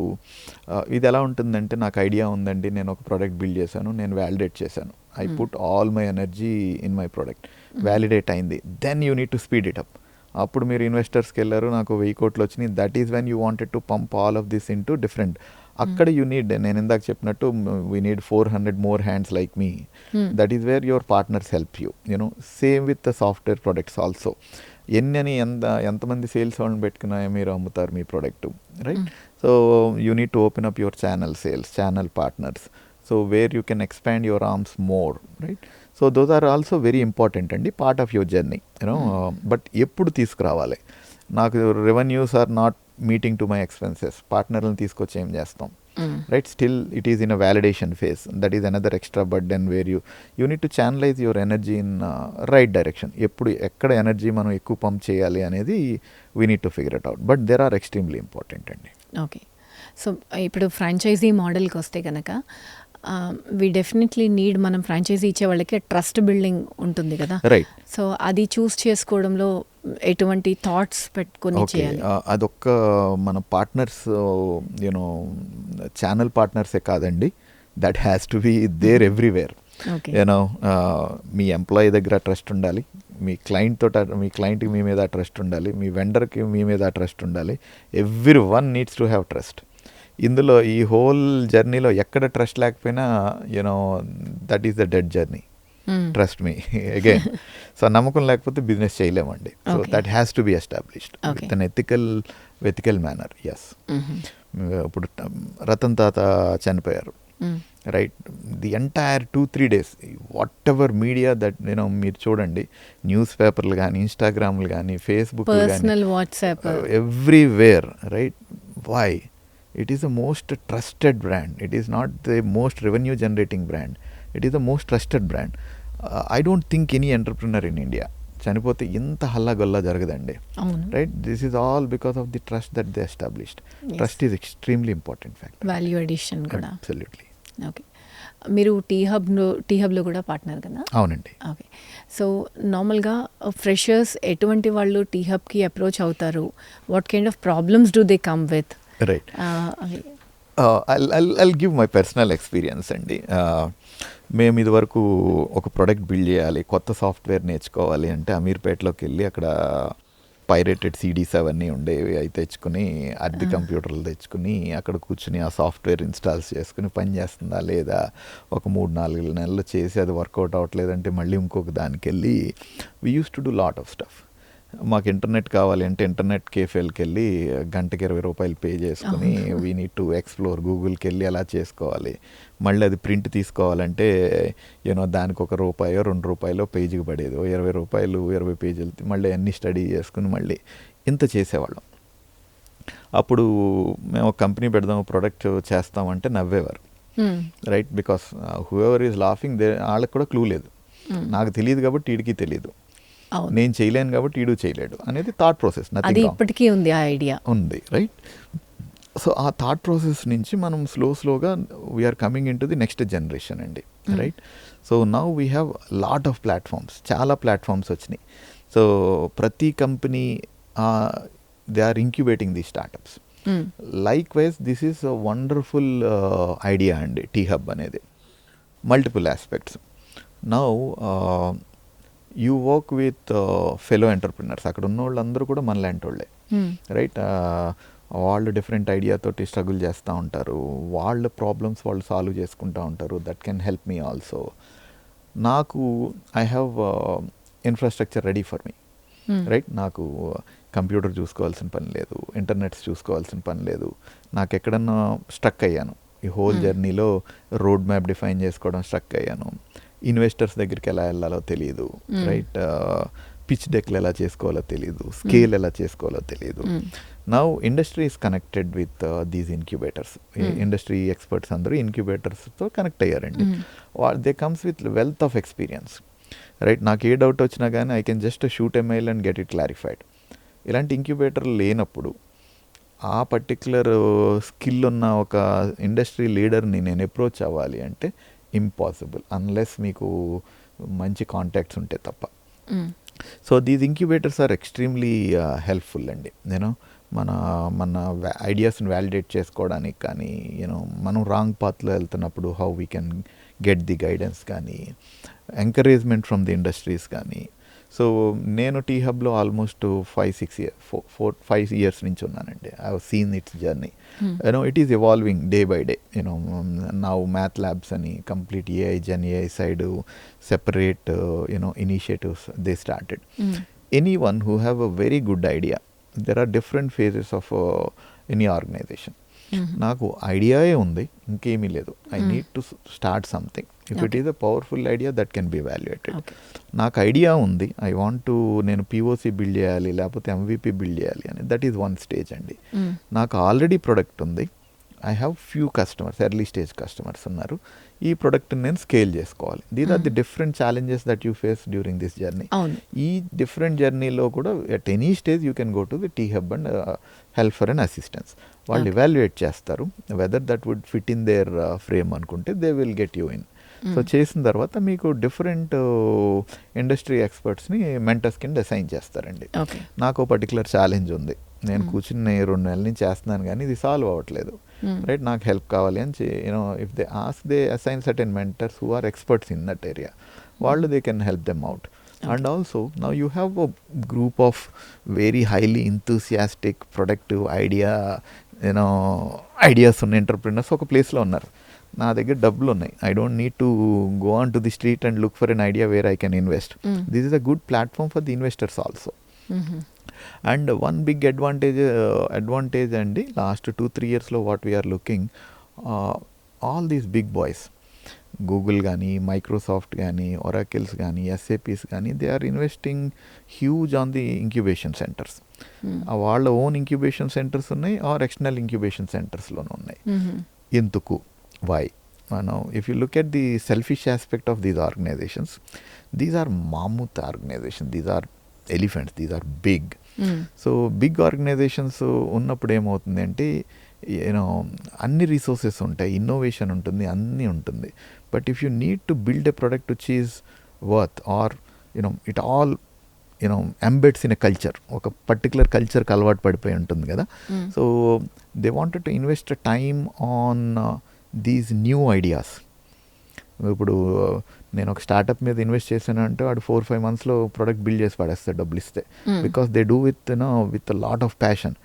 ఇది ఎలా ఉంటుందంటే, నాకు ఐడియా ఉందండి, నేను ఒక ప్రోడక్ట్ బిల్డ్ చేశాను, నేను వ్యాలిడేట్ చేశాను, I put all my energy in my product, validate అయింది, then you need to speed it up. అప్పుడు మీరు ఇన్వెస్టర్స్కి వెళ్ళారు, నాకు 1000 కోట్లు వచ్చినాయి, that is when you wanted to pump all of this into different. అక్కడ యూ నీడ్, నేను ఇందాక చెప్పినట్టు, we need 400 more hands like me. That is where your partners help you. Same with the software products also. ఎంతమంది sales వాళ్ళని పెట్టుకున్నా మీరు అమ్ముతారు మీ product, right? So you need to open up your channel sales, channel partners, so where you can expand your arms more, right? So those are also very important అండి, part of your journey. But ఎప్పుడు తీసుకురావాలి, నాకు revenues are not meeting to my expenses, పార్ట్నర్లను తీసుకొచ్చి ఏం చేస్తాం, right? Still it is in a validation phase. That is another extra burden where you need to channelise your energy in right direction. ఎక్కడ energy మనం ఎక్కువ pump చేయాలి అనేది we need to figure it out. But there are extremely important అండి. Okay, so ఇప్పుడు franchisee మోడల్కి వస్తే కనుక వీ డెఫినెట్లీ నీడ్, మనం ఫ్రాంచైజీ ఇచ్చే వాళ్ళకి ట్రస్ట్ బిల్డింగ్ ఉంటుంది కదా, రైట్? సో అది చూస్ చేసుకోవడంలో ఎటువంటి థాట్స్ పెట్టుకొని చేయాలి? అదొక్క మన పార్ట్నర్స్, ఛానల్ పార్ట్నర్సే కాదండి, that has to be there everywhere. మీ ఎంప్లాయీ దగ్గర ట్రస్ట్ ఉండాలి, మీ క్లయింట్కి మీ మీద ట్రస్ట్ ఉండాలి, మీ వెండర్కి మీ మీద ట్రస్ట్ ఉండాలి. Everyone needs to have trust. ఇందులో ఈ హోల్ జర్నీలో ఎక్కడ ట్రస్ట్ లేకపోయినా that is the dead journey. Trust me again. So నమ్మకం లేకపోతే బిజినెస్ చేయలేమండి. So that has to be established with an ethical manner. Yes. ఇప్పుడు రతన్ తాత చనిపోయారు, right? The entire 2-3 days whatever media that మీరు చూడండి, న్యూస్ పేపర్లు కానీ, ఇన్స్టాగ్రామ్లు కానీ, Facebook personal WhatsApp, everywhere, right? Why? It is the most trusted brand. It is not the most revenue generating brand. It is the most trusted brand. I don't think any entrepreneur in India చనిపోతే ఇంత హల్లాగొల్లా జరగదండి, right? This is all because of the trust that they established. Trust is extremely important factor. Value addition కూడా. Absolutely. Okay, మీరు టీ హబ్లో కూడా partner కదా? అవునండి. ఓకే, సో నార్మల్గా ఫ్రెషర్స్ ఎటువంటి వాళ్ళు టీ హబ్కి అప్రోచ్ అవుతారు? What kind of problems do they come with? Right. I'll give my personal experience అండి. మేము ఇదివరకు ఒక ప్రోడక్ట్ బిల్డ్ చేయాలి, కొత్త సాఫ్ట్వేర్ నేర్చుకోవాలి అంటే అమీర్పేటలోకి వెళ్ళి అక్కడ పైరేటెడ్ CDs అవన్నీ ఉండేవి, అవి తెచ్చుకుని అద్దె కంప్యూటర్లు తెచ్చుకుని అక్కడ కూర్చుని ఆ సాఫ్ట్వేర్ ఇన్స్టాల్స్ చేసుకుని పని చేస్తుందా లేదా ఒక 3-4 నెలలు చేసి అది వర్కౌట్ అవ్వట్లేదంటే మళ్ళీ ఇంకొక దానికి వెళ్ళి we use to do lot of stuff. మాకు ఇంటర్నెట్ కావాలి అంటే ఇంటర్నెట్ కేఫేల్కి వెళ్ళి గంటకి 20 రూపాయలు పే చేసుకుని వీ నీడ్ టు ఎక్స్ప్లోర్, గూగుల్కి వెళ్ళి అలా చేసుకోవాలి. మళ్ళీ అది ప్రింట్ తీసుకోవాలంటే దానికి ₹1-2 పేజీకి పడేది, ₹20 20 పేజీలు మళ్ళీ అన్నీ స్టడీ చేసుకుని మళ్ళీ ఇంత చేసేవాళ్ళం. అప్పుడు మేము ఒక కంపెనీ పెడదాం, ప్రోడక్ట్ చేస్తామంటే నవ్వేవారు. Right, because whoever is laughing వాళ్ళకి కూడా క్లూ లేదు. నాకు తెలియదు కాబట్టి వీడికి తెలియదు, నేను చేయలేను కాబట్టి వీడు చేయలేడు అనేది థాట్ ప్రాసెస్. అది ఇప్పటికీ ఉంది, ఆ ఐడియా ఉంది, రైట్. సో ఆ థాట్ ప్రాసెస్ నుంచి మనం స్లోగా we're coming into the next generation అండి, right. So now we have lot of platforms, చాలా ప్లాట్ఫామ్స్ వచ్చినాయి. సో ప్రతి company they are incubating the startups. Likewise this is a wonderful idea అండి టీ హబ్ అనేది. Multiple aspects. Now you work with fellow entrepreneurs. అక్కడ ఉన్న వాళ్ళందరూ కూడా మనలాంటి వాళ్ళే, రైట్. వాళ్ళు డిఫరెంట్ ఐడియాతోటి స్ట్రగుల్ చేస్తూ ఉంటారు, వాళ్ళ ప్రాబ్లమ్స్ వాళ్ళు సాల్వ్ చేసుకుంటూ ఉంటారు. That can help me also. నాకు I have infrastructure ready for me, right. నాకు కంప్యూటర్ చూసుకోవాల్సిన పని లేదు, ఇంటర్నెట్స్ చూసుకోవాల్సిన పని లేదు. నాకు ఎక్కడన్నా స్ట్రక్ అయ్యాను, ఈ హోల్ జర్నీలో రోడ్ మ్యాప్ డిఫైన్ చేసుకోవడం స్ట్రక్ అయ్యాను. ఇన్వెస్టర్స్ దగ్గరికి ఎలా వెళ్ళాలో తెలియదు, రైట్. పిచ్ డెక్లు ఎలా చేసుకోవాలో తెలియదు, స్కేల్ ఎలా చేసుకోవాలో తెలియదు. Now industry is connected with these incubators. Industry experts అందరూ ఇన్క్యుబేటర్స్తో కనెక్ట్ అయ్యారండి. They comes with wealth of experience, right. నాకు ఏ డౌట్ వచ్చినా కానీ I can just shoot a male and get it clarified. ఇలాంటి ఇంక్యుబేటర్లు లేనప్పుడు ఆ పర్టిక్యులర్ స్కిల్ ఉన్న ఒక ఇండస్ట్రీ లీడర్ని నేను అప్రోచ్ అవ్వాలి అంటే ఇంపాసిబుల్, అన్లెస్ మీకు మంచి కాంటాక్ట్స్ ఉంటే తప్ప. So these incubators are extremely helpful అండి. నేను మన ఐడియాస్ని వ్యాలిడేట్ చేసుకోవడానికి కానీ, మనం రాంగ్ పాత్లో వెళ్తున్నప్పుడు how we can get the guidance కానీ, ఎంకరేజ్మెంట్ ఫ్రమ్ ది ఇండస్ట్రీస్ కానీ. సో నేను టీ హబ్లో ఆల్మోస్ట్ 5 years నుంచి ఉన్నానండి. I have seen its journey. It is evolving day by day. Now math labs అని complete AI gen AI side separate initiatives they started. Anyone who have a very good idea, there are different phases of any organization. నాకు ఐడియాయే ఉంది, ఇంకేమీ లేదు. I need to start something. If it is a powerful idea that can be valuated. నాకు idea ఉంది, I want to, నేను POC build చేయాలి లేకపోతే ఎంవిపి బిల్డ్ చేయాలి అని, దట్ ఈస్ వన్ స్టేజ్ అండి. నాకు ఆల్రెడీ ప్రొడక్ట్ ఉంది, I have few customers, early stage customers ఉన్నారు. ఈ ప్రోడక్ట్ని నేను స్కేల్ చేసుకోవాలి. These are the different challenges that you face during this journey. ఈ డిఫరెంట్ జర్నీలో కూడా at any stage you can go to the T hub and help for and assistance. వాళ్ళు evaluate చేస్తారు, whether that would fit in their frame అనుకుంటే they will get you in. So చేసిన తర్వాత మీకు different industry ఎక్స్పర్ట్స్ని mentors కింద assign చేస్తారండి. నాకు particular challenge ఉంది, నేను కూర్చుని 2 నెలల నుంచి చేస్తున్నాను కానీ ఇది సాల్వ్ అవ్వట్లేదు, రైట్. నాకు హెల్ప్ కావాలి అని if they ask, they assign certain mentors who are experts in that area. వాళ్ళు they can help them out. And also now you have a group of very highly enthusiastic productive ideas ఉన్న entrepreneurs ఒక ప్లేస్లో ఉన్నారు. నా దగ్గర డబ్బులు ఉన్నాయి, I don't need to go on to the street and look for an idea where I can invest. This is a good platform for the investors also. And one big advantage అండి, last 2-3 yearsలో what we're looking, all these big boys, Google కానీ, Microsoft కానీ, Oracles కానీ, SAPs కానీ, they are investing huge on the incubation centres. వాళ్ళ own incubation centres ఉన్నాయి, are external incubation సెంటర్స్లోనూ ఉన్నాయి. ఎందుకు? Why? if you look at the selfish aspect of these organizations, these are mammoth organizations, these are elephants, these are big. So big organizations ఉన్నప్పుడు ఏమవుతుంది అంటే, అన్ని resources ఉంటాయి, innovation ఉంటుంది, అన్నీ ఉంటుంది. But if you need to build a product which is worth, or it all embeds in a culture, ఒక particular కల్చర్కి అలవాటు పడిపోయి ఉంటుంది కదా. So they wanted to invest time on these new ideas. ఇప్పుడు నేను ఒక స్టార్టప్ మీద ఇన్వెస్ట్ చేశాను అంటే వాడు 4-5 monthsలో ప్రోడక్ట్ బిల్డ్ చేసి పడేస్తాడు డబ్బులు ఇస్తే, because they do with lot of passion.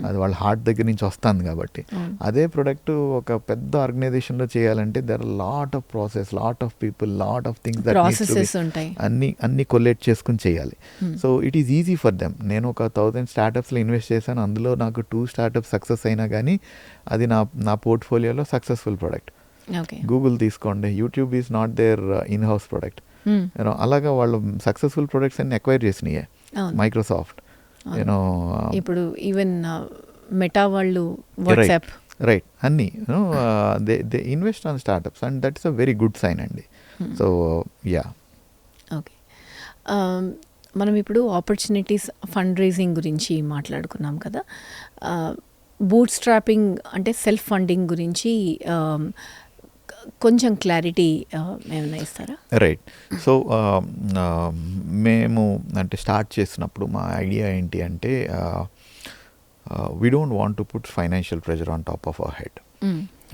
అది వాళ్ళ హార్ట్ దగ్గర నుంచి వస్తుంది కాబట్టి. అదే ప్రొడక్ట్ ఒక పెద్ద ఆర్గనైజేషన్లో చేయాలంటే there are lot of process, lot of people, lot of things that అన్ని కొలేట్ చేసుకుని చేయాలి. So it is easy for them. నేను ఒక 1000 startupsలో ఇన్వెస్ట్ చేశాను, అందులో నాకు 2 startups సక్సెస్ అయినా కానీ అది నా పోర్ట్ఫోలియోలో సక్సెస్ఫుల్ ప్రొడక్ట్. గూగుల్ తీసుకోండి, YouTube is not there in house product. అలాగా వాళ్ళు సక్సెస్ఫుల్ ప్రొడక్ట్స్ అన్ని అక్వైర్ చేసినాయే. మైక్రోసాఫ్ట్, ఇప్పుడు ఈవెన్ మెటా వాళ్ళు, వాట్సాప్, రైట్ అన్నీ they invest on startups and that is a very good sign అండి. So yeah. ఓకే. మనం ఇప్పుడు ఆపర్చునిటీస్ ఫండ్ రైజింగ్ గురించి మాట్లాడుకున్నాం కదా. బూట్ స్ట్రాపింగ్ అంటే సెల్ఫ్ ఫండింగ్ గురించి కొంచెం క్లారిటీ ఏమైనా ఇస్తారా? రైట్. సో మేము అంటే స్టార్ట్ చేసినప్పుడు మా ఐడియా ఏంటి అంటే we don't want to put financial pressure on top of our head.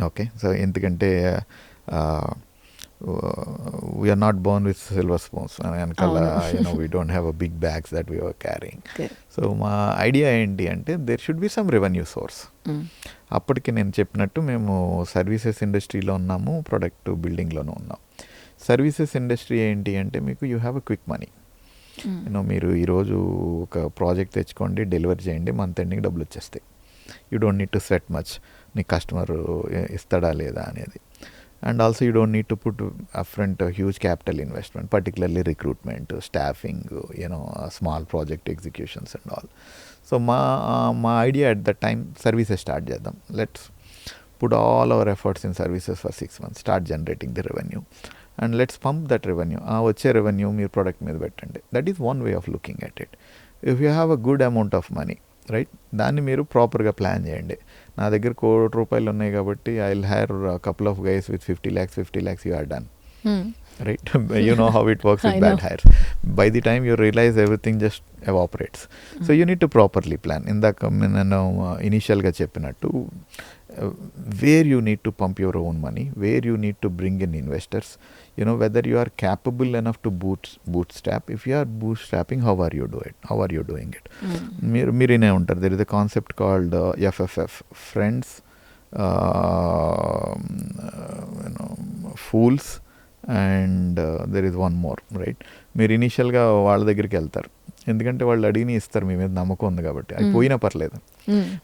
Okay. So ఎందుకంటే we're not born with silver spoons వెనకాల we don't have a big bags that we are carrying. So మా idea ఏంటి అంటే there should be some revenue source. అప్పటికి నేను చెప్పినట్టు మేము services ఇండస్ట్రీలో ఉన్నాము, ప్రొడక్ట్ బిల్డింగ్లోనూ ఉన్నాం. సర్వీసెస్ ఇండస్ట్రీ ఏంటి అంటే మీకు you have a quick money. మీరు ఈరోజు ఒక ప్రాజెక్ట్ తెచ్చుకోండి, డెలివరీ చేయండి, మంత్ ఎండింగ్ డబ్బులు వచ్చేస్తాయి. You don't need to sweat much నీ కస్టమర్ ఇస్తాడా లేదా అనేది. And also you don't need to put upfront huge capital investment, particularly recruitment, staffing, small project executions and all. So మా idea at that time services start చేద్దాం. Let's put all our efforts in services for 6 months, start generating the revenue and let's pump that revenue. వచ్చే revenue మీరు product మీద పెట్టండి. That is one way of looking at it. If you have a good amount of money, right, దాన్ని మీరు ప్రాపర్గా plan చేయండి. నా దగ్గర ₹1 crore ఉన్నాయి కాబట్టి I will hire couple of guys with 50 lakhs, you are done. Right? You know how it works with bad hires. By the time you realize, everything just evaporates. So you need to properly plan. ఇందాక నేను ఇనిషియల్గా చెప్పినట్టు where you need to pump your own money, where you need to bring in investors, whether you are capable enough to bootstrap. If you are bootstrapping, how are you doing it? మీరు వినే ఉంటారు, there is a concept called FFF, friends, fools, and there is one more, right. మీరు ఇనీషియల్గా వాళ్ళ దగ్గరికి వెళ్తారు, ఎందుకంటే వాళ్ళు అడిగిన ఇస్తారు, మీ మీద నమ్మకం ఉంది కాబట్టి. అది పోయినా పర్లేదు.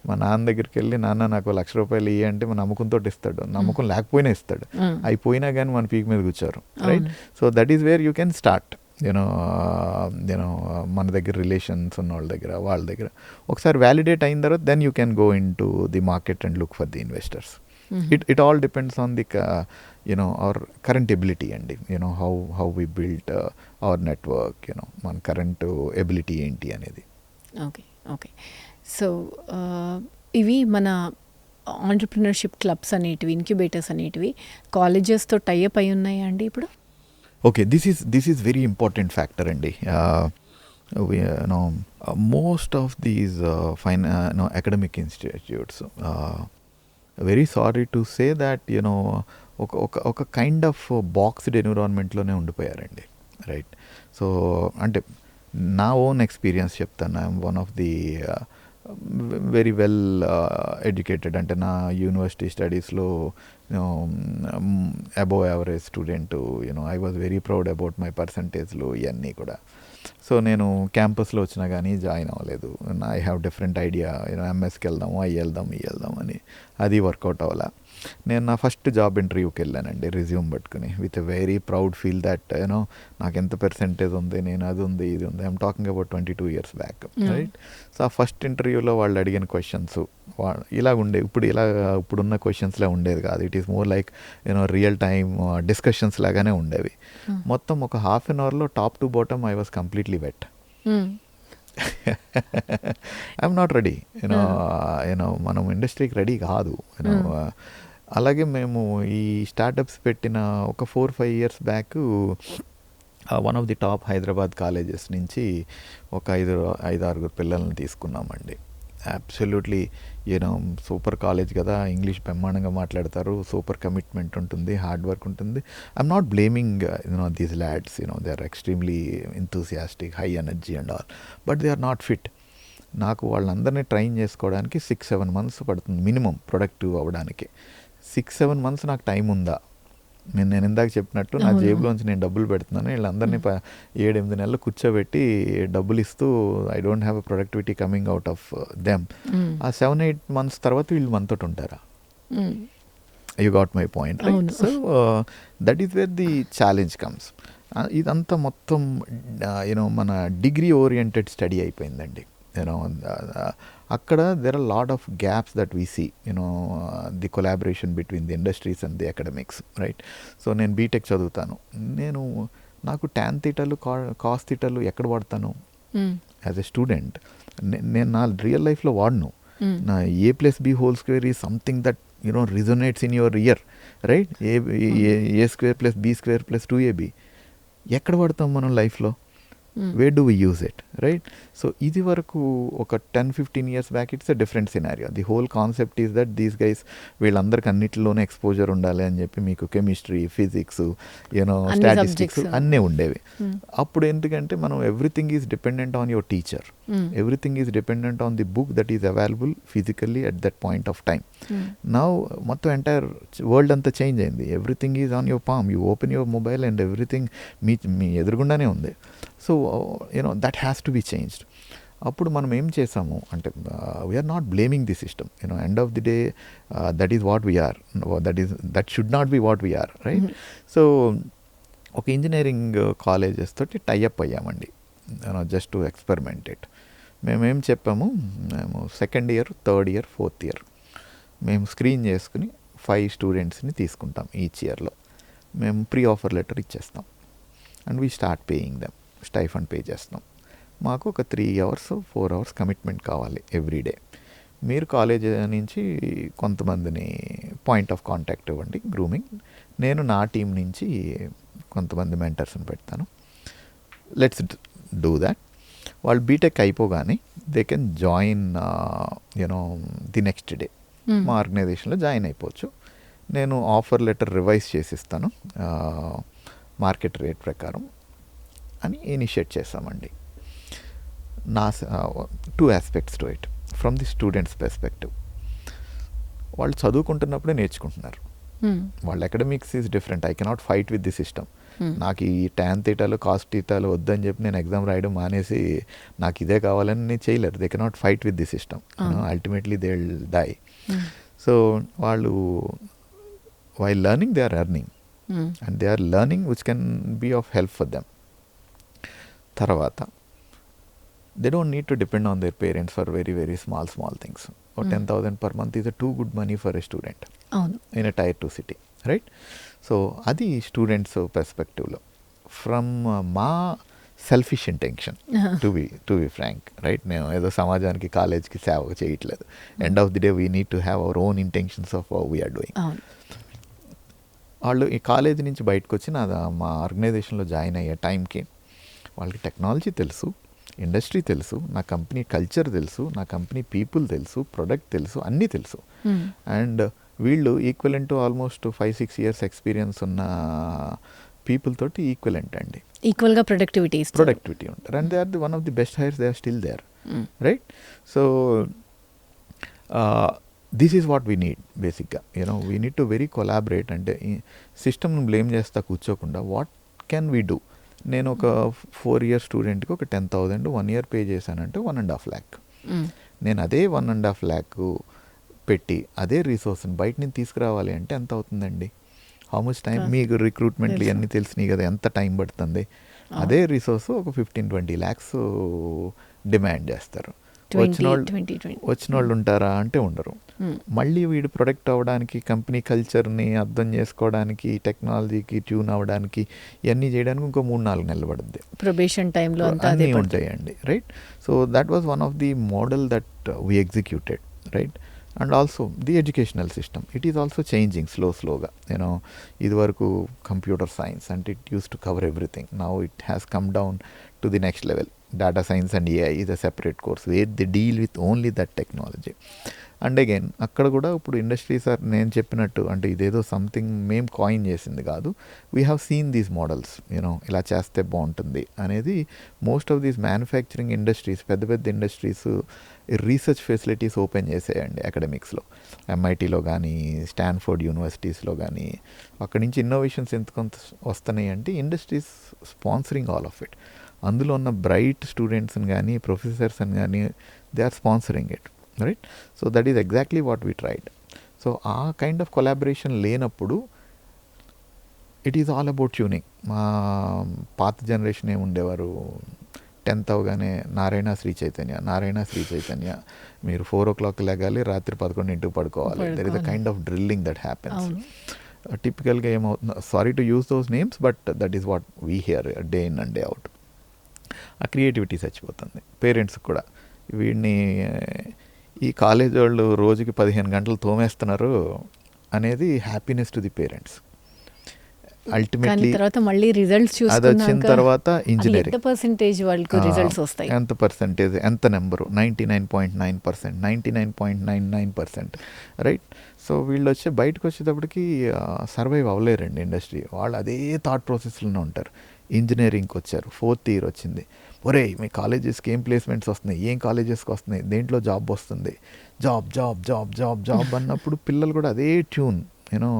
మా నాన్న దగ్గరికి వెళ్ళి, నాన్న నాకు ₹1,00,000 ఇయ్యి అంటే మన నమ్మకంతో ఇస్తాడు, నమ్మకం లేకపోయినా ఇస్తాడు. అయిపోయినా కానీ మన పీక్ మీద కూర్చోరు, right. So that is where you can start. మన దగ్గర రిలేషన్స్ ఉన్న వాళ్ళ దగ్గర ఒకసారి వ్యాలిడేట్ అయిన తర్వాత then you can go into the market and look for the investors. It all depends on the our current ability and how we built our network, మన current ability ఏంటి అనేది. Okay. So ఇవి మన entrepreneurship clubs అనేటివి, incubators అనేటివి కాలేజెస్తో tie up అయి ఉన్నాయా అండి ఇప్పుడు? Okay, this is very important factor అండి. Most of these academic institutes, very sorry to say that ఒక కైండ్ ఆఫ్ బాక్స్డ్ ఎన్విరాన్మెంట్లోనే ఉండిపోయారండి, రైట్. సో అంటే నా ఓన్ ఎక్స్పీరియన్స్ చెప్తాను. I'm one of the very well educated, అంటే నా యూనివర్సిటీ స్టడీస్లో above average student. I was very proud about my పర్సంటేజ్లు ఇవన్నీ కూడా. సో నేను క్యాంపస్లో వచ్చినా కానీ జాయిన్ అవ్వలేదు. ఐ హ్యావ్ డిఫరెంట్ ఐడియా, ఎంఎస్కి వెళ్దాము, ఈ వెళ్దాం అని. అది వర్కౌట్ అవ్వాల. నేను నా ఫస్ట్ జాబ్ ఇంటర్వ్యూకి వెళ్ళానండి, రిజ్యూమ్ పట్టుకుని, with a very proud feel that నాకు ఎంత పర్సెంటేజ్ ఉంది, నేను అది ఉంది ఇది ఉంది. I'm talking about 22 years back, right. So ఆ ఫస్ట్ ఇంటర్వ్యూలో వాళ్ళు అడిగిన క్వశ్చన్స్ ఇలా ఉండే, ఇప్పుడున్న క్వశ్చన్స్లా ఉండేది కాదు. It is more like real time discussions లాగానే ఉండేవి. మొత్తం ఒక ½ an hourలో top to bottom I was completely wet. I'm not ready, మనం ఇండస్ట్రీకి రెడీ కాదు. అలాగే మేము ఈ స్టార్టప్స్ పెట్టిన ఒక 4-5 years back one of the top Hyderabad colleges నుంచి ఒక 5-6 పిల్లల్ని తీసుకున్నామండి. అబ్సల్యూట్లీ సూపర్ కాలేజ్ కదా, ఇంగ్లీష్ బ్రహ్మాండంగా మాట్లాడతారు, సూపర్ కమిట్మెంట్ ఉంటుంది, హార్డ్ వర్క్ ఉంటుంది. I'm not blaming these lads, they are extremely enthusiastic, high energy and all, but they are not fit. నాకు వాళ్ళందరినీ ట్రైన్ చేసుకోవడానికి 6-7 months పడుతుంది మినిమం ప్రొడక్టివ్ అవ్వడానికి. 6-7 months నాకు టైం ఉందా? నేను ఇందాక చెప్పినట్టు నా జేబులోంచి నేను డబ్బులు పెడుతున్నాను, వీళ్ళందరినీ 7-8 నెలలు కూర్చోబెట్టి డబ్బులు ఇస్తూ I don't have a productivity coming out of them. ఆ 7-8 months తర్వాత వీళ్ళు మనతో ఉంటారా? You got my point, right. So that is where the challenge comes. ఇదంతా మొత్తం మన డిగ్రీ ఓరియంటెడ్ స్టడీ అయిపోయిందండి. యూనో అక్కడ there are lot of gaps that we see the collaboration between the industries and the academics, right? So నేను BTech చదువుతాను, నాకు tan తీటాలు cos తీటాలు ఎక్కడ వాడతాను యాజ్ ఎ స్టూడెంట్? నేను నా రియల్ లైఫ్లో వాడను. నా A+B² is something that resonates in your ear, right? A² + B² + 2AB ఎక్కడ వాడతాం మనం లైఫ్లో? Where do we use it, right? So ఇది వరకు ఒక 10-15 years back it's a different scenario. The whole concept is that these guys వీళ్ళందరికీ అన్నిటిలోనే exposure ఉండాలి అని చెప్పి మీకు కెమిస్ట్రీ, ఫిజిక్స్, స్టాటిస్టిక్స్ అన్నీ ఉండేవి. అప్పుడు ఎందుకంటే మనం everything is dependent on your teacher, everything is dependent on the book that is available physically at that point of time. Now మొత్తం ఎంటైర్ వరల్డ్ అంతా చేంజ్ అయింది. Everything is on your palm, you open your mobile and everything మీ ఎదురుగుండానే ఉంది. So that has to be changed. అప్పుడు మనం ఏం చేసాము అంటే we're not blaming the system, end of the day that is what we are, that should not be what we're, right? So ఒక engineering colleges తోటి టైఅప్ అయ్యామండి, జస్ట్ టు ఎక్స్పెరిమెంట్ ఇట్. మేమేం చెప్పాము, మేము 2nd year, 3rd year, 4th year మేము screen చేసుకుని 5 స్టూడెంట్స్ని తీసుకుంటాం ఈచ్ ఇయర్లో. మేము ప్రీ ఆఫర్ లెటర్ ఇచ్చేస్తాం and we start paying them, stipend pay చేస్తున్నాం. మాకు ఒక 3 hours, 4 hours కమిట్మెంట్ కావాలి ఎవ్రీడే. మీరు కాలేజ్ నుంచి కొంతమందిని పాయింట్ ఆఫ్ కాంటాక్ట్ ఇవ్వండి, గ్రూమింగ్. నేను నా టీం నుంచి కొంతమంది మెంటర్స్ని పెడతాను. Let's do that. వాళ్ళు బీటెక్ అయిపోగానే they can join the next day మా ఆర్గనైజేషన్లో జాయిన్ అయిపోవచ్చు. నేను offer letter revise చేసిస్తాను market rate ప్రకారం అని ఇనిషియేట్ చేస్తామండి. నా 2 aspects to it. From the students perspective, వాళ్ళు చదువుకుంటున్నప్పుడే నేర్చుకుంటున్నారు. వాళ్ళ academics is different. I cannot fight with the system. నాకు ఈ tan తీటాలు కాస్ తీటాలు వద్దని చెప్పి నేను ఎగ్జామ్ రాయడం మానేసి నాకు ఇదే కావాలని నేను చేయలేరు. They cannot fight with the system, ultimately they will die. So వాళ్ళు while learning they are earning and they are learning which can be of help for them. తర్వాత they don't need to depend on their parents for very very small things. 10,000 per month is a too good money for a student in a Tier 2 city, right? So అది students పర్స్పెక్టివ్లో. From మా selfish intention, to be frank, right? నేను ఏదో సమాజానికి కాలేజ్కి సేవ చేయట్లేదు. End of the day we need to have our own intentions of how we are doing. వాళ్ళు ఈ కాలేజీ నుంచి బయటకు వచ్చి మా ఆర్గనైజేషన్లో జాయిన్ అయ్యే టైంకి వాళ్ళకి టెక్నాలజీ తెలుసు, ఇండస్ట్రీ తెలుసు, నా కంపెనీ కల్చర్ తెలుసు, నా కంపెనీ పీపుల్ తెలుసు, ప్రొడక్ట్ తెలుసు, అన్నీ తెలుసు. అండ్ వీళ్ళు equivalent to almost 5-6 years experience ఉన్న పీపుల్ తోటి ఈక్వలెంట్ అండి, ఈక్వల్గా ప్రొడక్టివిటీ ఉంటారు. And they are the one of the best hires, they are still there, right? So this is what we need బేసిక్గా. We need to very collaborate. అంటే సిస్టమ్ను blame చేస్తా కూర్చోకుండా వాట్ కెన్ వీ డూ. నేను ఒక 4 year స్టూడెంట్కి ఒక 10,000 1 year pay చేశానంటే 1.5 lakh. నేను అదే 1.5 lakh పెట్టి అదే రిసోర్స్ని బయట నుంచి తీసుకురావాలి అంటే ఎంత అవుతుందండి? How much time? మీకు రిక్రూట్మెంట్లు ఇవన్నీ తెలిసినాయి కదా, ఎంత టైం పడుతుంది? అదే రిసోర్స్ ఒక 15-20 lakhs డిమాండ్ చేస్తారు. వచ్చిన వాళ్ళు ఉంటారా అంటే ఉండరు. మళ్ళీ వీడు ప్రొడక్ట్ అవ్వడానికి, కంపెనీ కల్చర్ని అర్థం చేసుకోవడానికి, టెక్నాలజీకి ట్యూన్ అవ్వడానికి, ఇవన్నీ చేయడానికి ఇంకో 3-4 నెలలు పడుద్ది. ప్రొబేషన్ టైంలో అన్నీ ఉంటాయండి, right? So that was one of the model that we executed, right? And also the educational system, it is also changing స్లోగా. ఇది వరకు కంప్యూటర్ సైన్స్ అంటే it use to cover everything. Now it has come down to the next level. Data science and AI is a separate course where they deal with only that technology. And again అక్కడ కూడా ఇప్పుడు industries are, నేను చెప్పినట్టు అంటే ఇదేదో something మేము coin చేసింది కాదు. We have seen these models, ఇలా చేస్తే బాగుంటుంది అనేది. Most of these manufacturing industries, పెద్ద ఇండస్ట్రీస్ రీసెర్చ్ ఫెసిలిటీస్ ఓపెన్ చేసేయండి అకాడమిక్స్లో. MITలో కానీ, స్టాన్ఫోర్డ్ యూనివర్సిటీస్లో కానీ. అక్కడి నుంచి ఇన్నోవేషన్స్ ఎందుకు వస్తున్నాయి అంటే industries sponsoring all of it. అందులో ఉన్న బ్రైట్ స్టూడెంట్స్ని కానీ, ప్రొఫెసర్స్ని కానీ, they are sponsoring it, right? So that is exactly what we tried. So ఆ కైండ్ ఆఫ్ కొలాబరేషన్ లేనప్పుడు it is all about tuning. మా పాత జనరేషన్ ఏముండేవారు, 10th అవగానే నారాయణ శ్రీ చైతన్య మీరు 4 o'clock లెగాలి, రాత్రి 11 పడుకోవాలి. There is a kind of drilling that happens. టిపికల్గా ఏమవుతుంది, sorry to use those names, but that is what we hear day in and day out. ఆ creativity చచ్చిపోతుంది. పేరెంట్స్ కూడా వీడిని ఈ కాలేజ్ వాళ్ళు రోజుకి 15 గంటలు తోమేస్తున్నారు అనేది happiness to the parents. Ultimately తర్వాత మళ్ళీ రిజల్ట్స్ అది వచ్చిన తర్వాత ఇంజనీరింగ్ ఎంత పర్సెంటేజ్, ఎంత నెంబరు, 99.9%, 99.99%, రైట్. సో వీళ్ళు బయటకు వచ్చేటప్పటికి సర్వైవ్ అవ్వలేరండి ఇండస్ట్రీ. వాళ్ళు అదే థాట్ ప్రాసెస్లోనే ఉంటారు. ఇంజనీరింగ్కి వచ్చారు, 4th ఇయర్ వచ్చింది, ఒరే మీ కాలేజెస్కి ఏం ప్లేస్మెంట్స్ వస్తున్నాయి, ఏం కాలేజెస్కి వస్తున్నాయి, దేంట్లో జాబ్ వస్తుంది, job job job job job అన్నప్పుడు పిల్లలు కూడా అదే tune, you know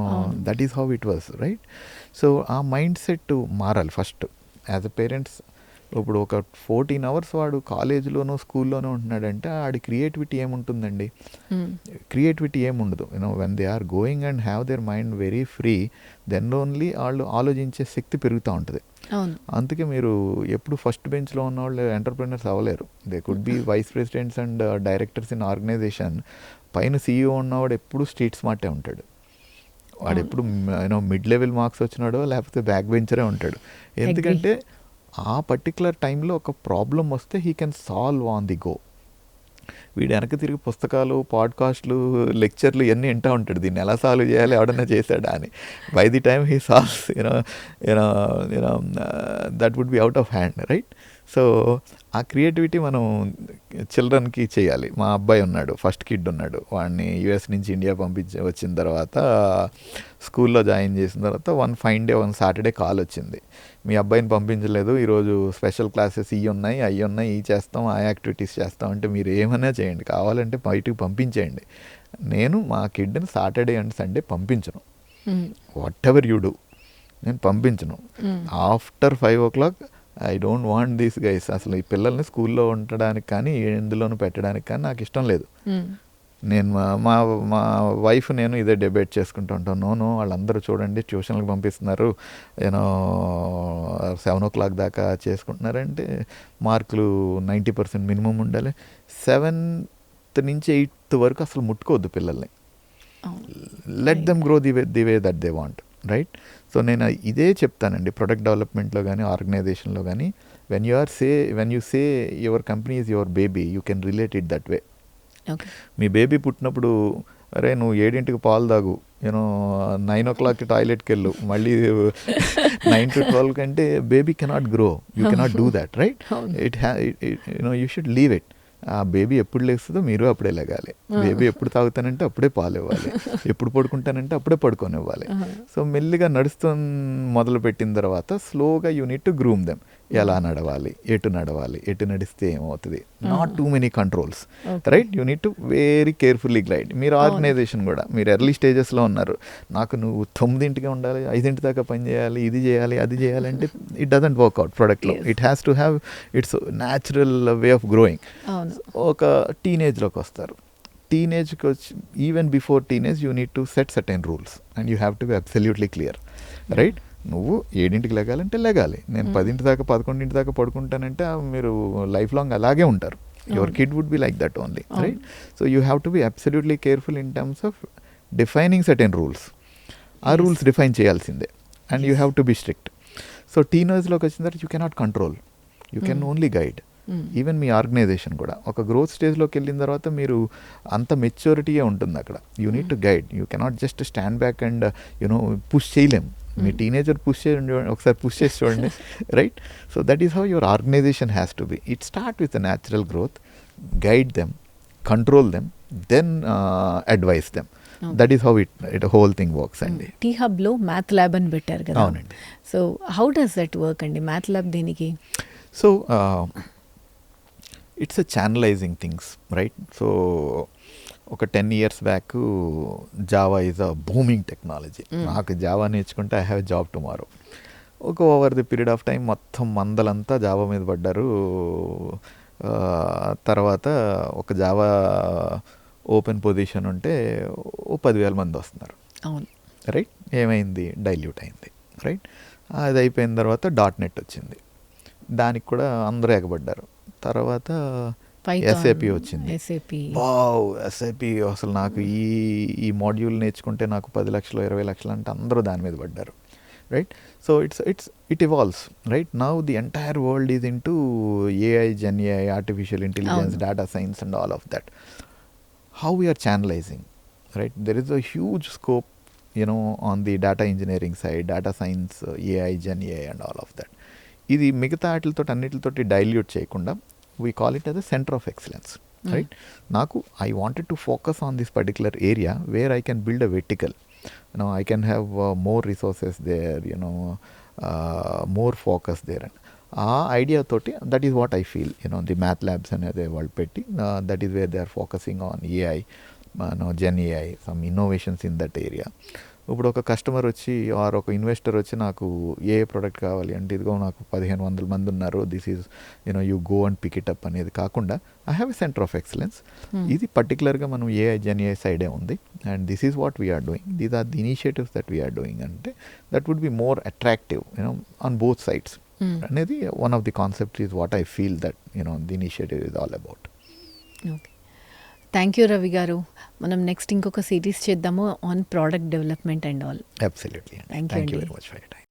that is how it was, right. So ఆ మైండ్ సెట్ మారాలి ఫస్ట్ యాజ్ అ పేరెంట్స్. ఇప్పుడు ఒక 14 hours వాడు కాలేజీలోనో స్కూల్లోనో ఉంటున్నాడంటే ఆడి క్రియేటివిటీ ఏముంటుందండి? క్రియేటివిటీ ఏముండదు. You know when they are going and have their mind very free, then only వాళ్ళు ఆలోచించే శక్తి పెరుగుతూ ఉంటుంది. అందుకే మీరు ఎప్పుడు ఫస్ట్ బెంచ్లో ఉన్న వాళ్ళు ఎంటర్ప్రెన్యూర్స్ అవ్వలేరు. They could be vice presidents and directors in organization. పైన CEO ఉన్నవాడు ఎప్పుడు స్ట్రీట్ స్మార్టే ఉంటాడు. వాడు ఎప్పుడు మిడ్ లెవెల్ మార్క్స్ వచ్చినాడో లేకపోతే బ్యాక్ బెంచరే ఉంటాడు. ఎందుకంటే ఆ పర్టికులర్ టైంలో ఒక ప్రాబ్లం వస్తే he can solve on the go. వీడు వెనక తిరిగి పుస్తకాలు, పాడ్కాస్ట్లు, లెక్చర్లు ఇవన్నీ వింటూ ఉంటాడు, దీన్ని ఎలా సాల్వ్ చేయాలి, ఎవడన్నా చేశాడా అని. By the time he solves you know that would be out of hand, right. So ఆ క్రియేటివిటీ మనం చిల్డ్రన్కి చేయాలి. మా అబ్బాయి ఉన్నాడు, ఫస్ట్ కిడ్ ఉన్నాడు, వాడిని US నుంచి ఇండియా వచ్చిన తర్వాత స్కూల్లో జాయిన్ చేసిన తర్వాత one fine day, one Saturday call వచ్చింది, మీ అబ్బాయిని పంపించలేదు, ఈరోజు స్పెషల్ క్లాసెస్ అవి ఉన్నాయి, చేస్తాం, ఆ యాక్టివిటీస్ చేస్తాం అంటే మీరు ఏమైనా చేయండి, కావాలంటే బయటకు పంపించేయండి, నేను మా కిడ్ని సాటర్డే అండ్ సండే పంపించను, వాట్ ఎవర్ యూ డూ, నేను పంపించను. After 5 o'clock I don't want these guys. అసలు ఈ పిల్లల్ని స్కూల్లో ఉండడానికి కానీ ఎందులోనూ పెట్టడానికి కానీ నాకు ఇష్టం లేదు. నేను మా వైఫ్ నేను ఇదే డిబేట్ చేసుకుంటూ ఉంటాను. నో వాళ్ళందరూ చూడండి ట్యూషన్లకు పంపిస్తున్నారు, 7 o'clock దాకా చేసుకుంటున్నారంటే మార్కులు 90% మినిమం ఉండాలి. 7th నుంచి 8th వరకు అసలు ముట్టుకోవద్దు పిల్లల్ని. Let them grow the way that they want, right. So నేను ఇదే చెప్తానండి ప్రొడక్ట్ డెవలప్మెంట్లో కానీ ఆర్గనైజేషన్లో కానీ, when you say your company is your baby, you can relate it that way. Me baby పుట్టినప్పుడు అరే నువ్వు 7 పాలు తాగు, 9 o'clock టాయిలెట్కి వెళ్ళు, మళ్ళీ 9 to 12 కంటే baby cannot grow, you cannot do that, right. You should leave it. ఆ బేబీ ఎప్పుడు లేస్తుందో మీరు అప్పుడే లెగాలి, బేబీ ఎప్పుడు తాగుతానంటే అప్పుడే పాలు ఇవ్వాలి, ఎప్పుడు పడుకుంటానంటే అప్పుడే పడుకోనివ్వాలి. సో మెల్లిగా నడుస్తూ మొదలుపెట్టిన తర్వాత స్లోగా you need to groom them. ఎలా నడవాలి, ఎటు నడిస్తే ఏమవుతుంది, not too many controls, right. You need to very carefully guide. మీరు ఆర్గనైజేషన్ కూడా మీరు ఎర్లీ స్టేజెస్లో ఉన్నారు, నాకు నువ్వు 9 ఉండాలి, 5 దాకా పని చేయాలి, ఇది చేయాలి, అది చేయాలంటే ఇట్ డజంట్ వర్క్అవుట్ ప్రొడక్ట్లో. It has to have its natural way of growing. ఒక టీనేజ్లోకి వస్తారు, టీనేజ్కి వచ్చి even before teenage you need to set certain rules and you have to be absolutely clear, right. నువ్వు 7 లెగాలంటే లెగాలి, నేను 10 దాకా 11 దాకా పడుకుంటానంటే మీరు లైఫ్ లాంగ్ అలాగే ఉంటారు. Your kid would be like that only, right. So you have to be absolutely careful in terms of defining certain rules. ఆ rules define చేయాల్సిందే and you have to be strict. So టీనేజ్లోకి వచ్చిన తర్వాత you cannot control, you can only guide. Even మీ organization కూడా ఒక growth స్టేజ్లోకి వెళ్ళిన తర్వాత మీరు అంత మెచ్యూరిటీయే ఉంటుంది అక్కడ. You need to guide, you cannot just stand back and push చేయలేం. మీ టీనేజర్ పుష్ చేయండి, ఒకసారి పుష్ చేసి చూడండి, right. So that is how your organisation has to be. It start with a natural growth, guide them, control them, then advise them. That is how it whole thing works అండి. T హబ్లో math lab అని పెట్టారు కదా. అవునండి. So how does that work అండి, math lab దేనికి? So it's a channelising things, right. So ఒక 10 years back Java is a booming technology. నాకు జావా నేర్చుకుంటే I have a job tomorrow. ఒక over the period of time మొత్తం మందలంతా Java మీద పడ్డారు. తర్వాత ఒక జావా ఓపెన్ పొజిషన్ ఉంటే 10,000 మంది వస్తున్నారు, రైట్. ఏమైంది, డైల్యూట్ అయింది, రైట్. అది అయిపోయిన తర్వాత .NET వచ్చింది. దానికి కూడా అందరూ ఎగబడ్డారు. తర్వాత Python, ఎస్ఏపి వచ్చింది. SAP. వావ్! ఎస్ఏపి అసలు నాకు ఈ మాడ్యూల్ నేర్చుకుంటే నాకు 10 లక్షలు 20 లక్షలు అంటే అందరూ దాని మీద పడ్డారు. Right. So it evolves. Right now the entire world is into AI, gen AI, artificial intelligence, అవును. Data science and all of that. How we are channelizing, right? There is a huge scope, on the data engineering side, data science, AI, Gen AI and all of that. ఇది మిగతా వాటితో అన్నిటితోటి dilute చేయకుండా we call it as a centre of excellence, right? నాకు I wanted to focus on this particular area where I can build a vertical. I can have more resources there, more focus there. And ఆ idea తోటి that is what I feel, the math labs అనేది వాళ్ళు పెట్టి that is where they are focusing on AI, gen AI, some innovations in that area. ఇప్పుడు ఒక customer వచ్చి are ఒక investor వచ్చి నాకు ఏ ప్రోడక్ట్ కావాలి అంటే ఇదిగో నాకు 1500 మంది ఉన్నారు, this is you go and pick it up అనేది కాకుండా I have a centre of excellence. ఇది పర్టికులర్గా మనం ఏఐ జెన్ ఏఐ సైడే ఉంది and this is what we're doing, these are the initiatives that we're doing అంటే that would be more attractive on both sides అనేది one of the concepts is what I feel that the initiative is all about. Okay, thank you Ravi గారు. మనం next ఇంకొక series చేద్దాము on product development and all. Absolutely. Thank you thank you అండి. Very much for your time.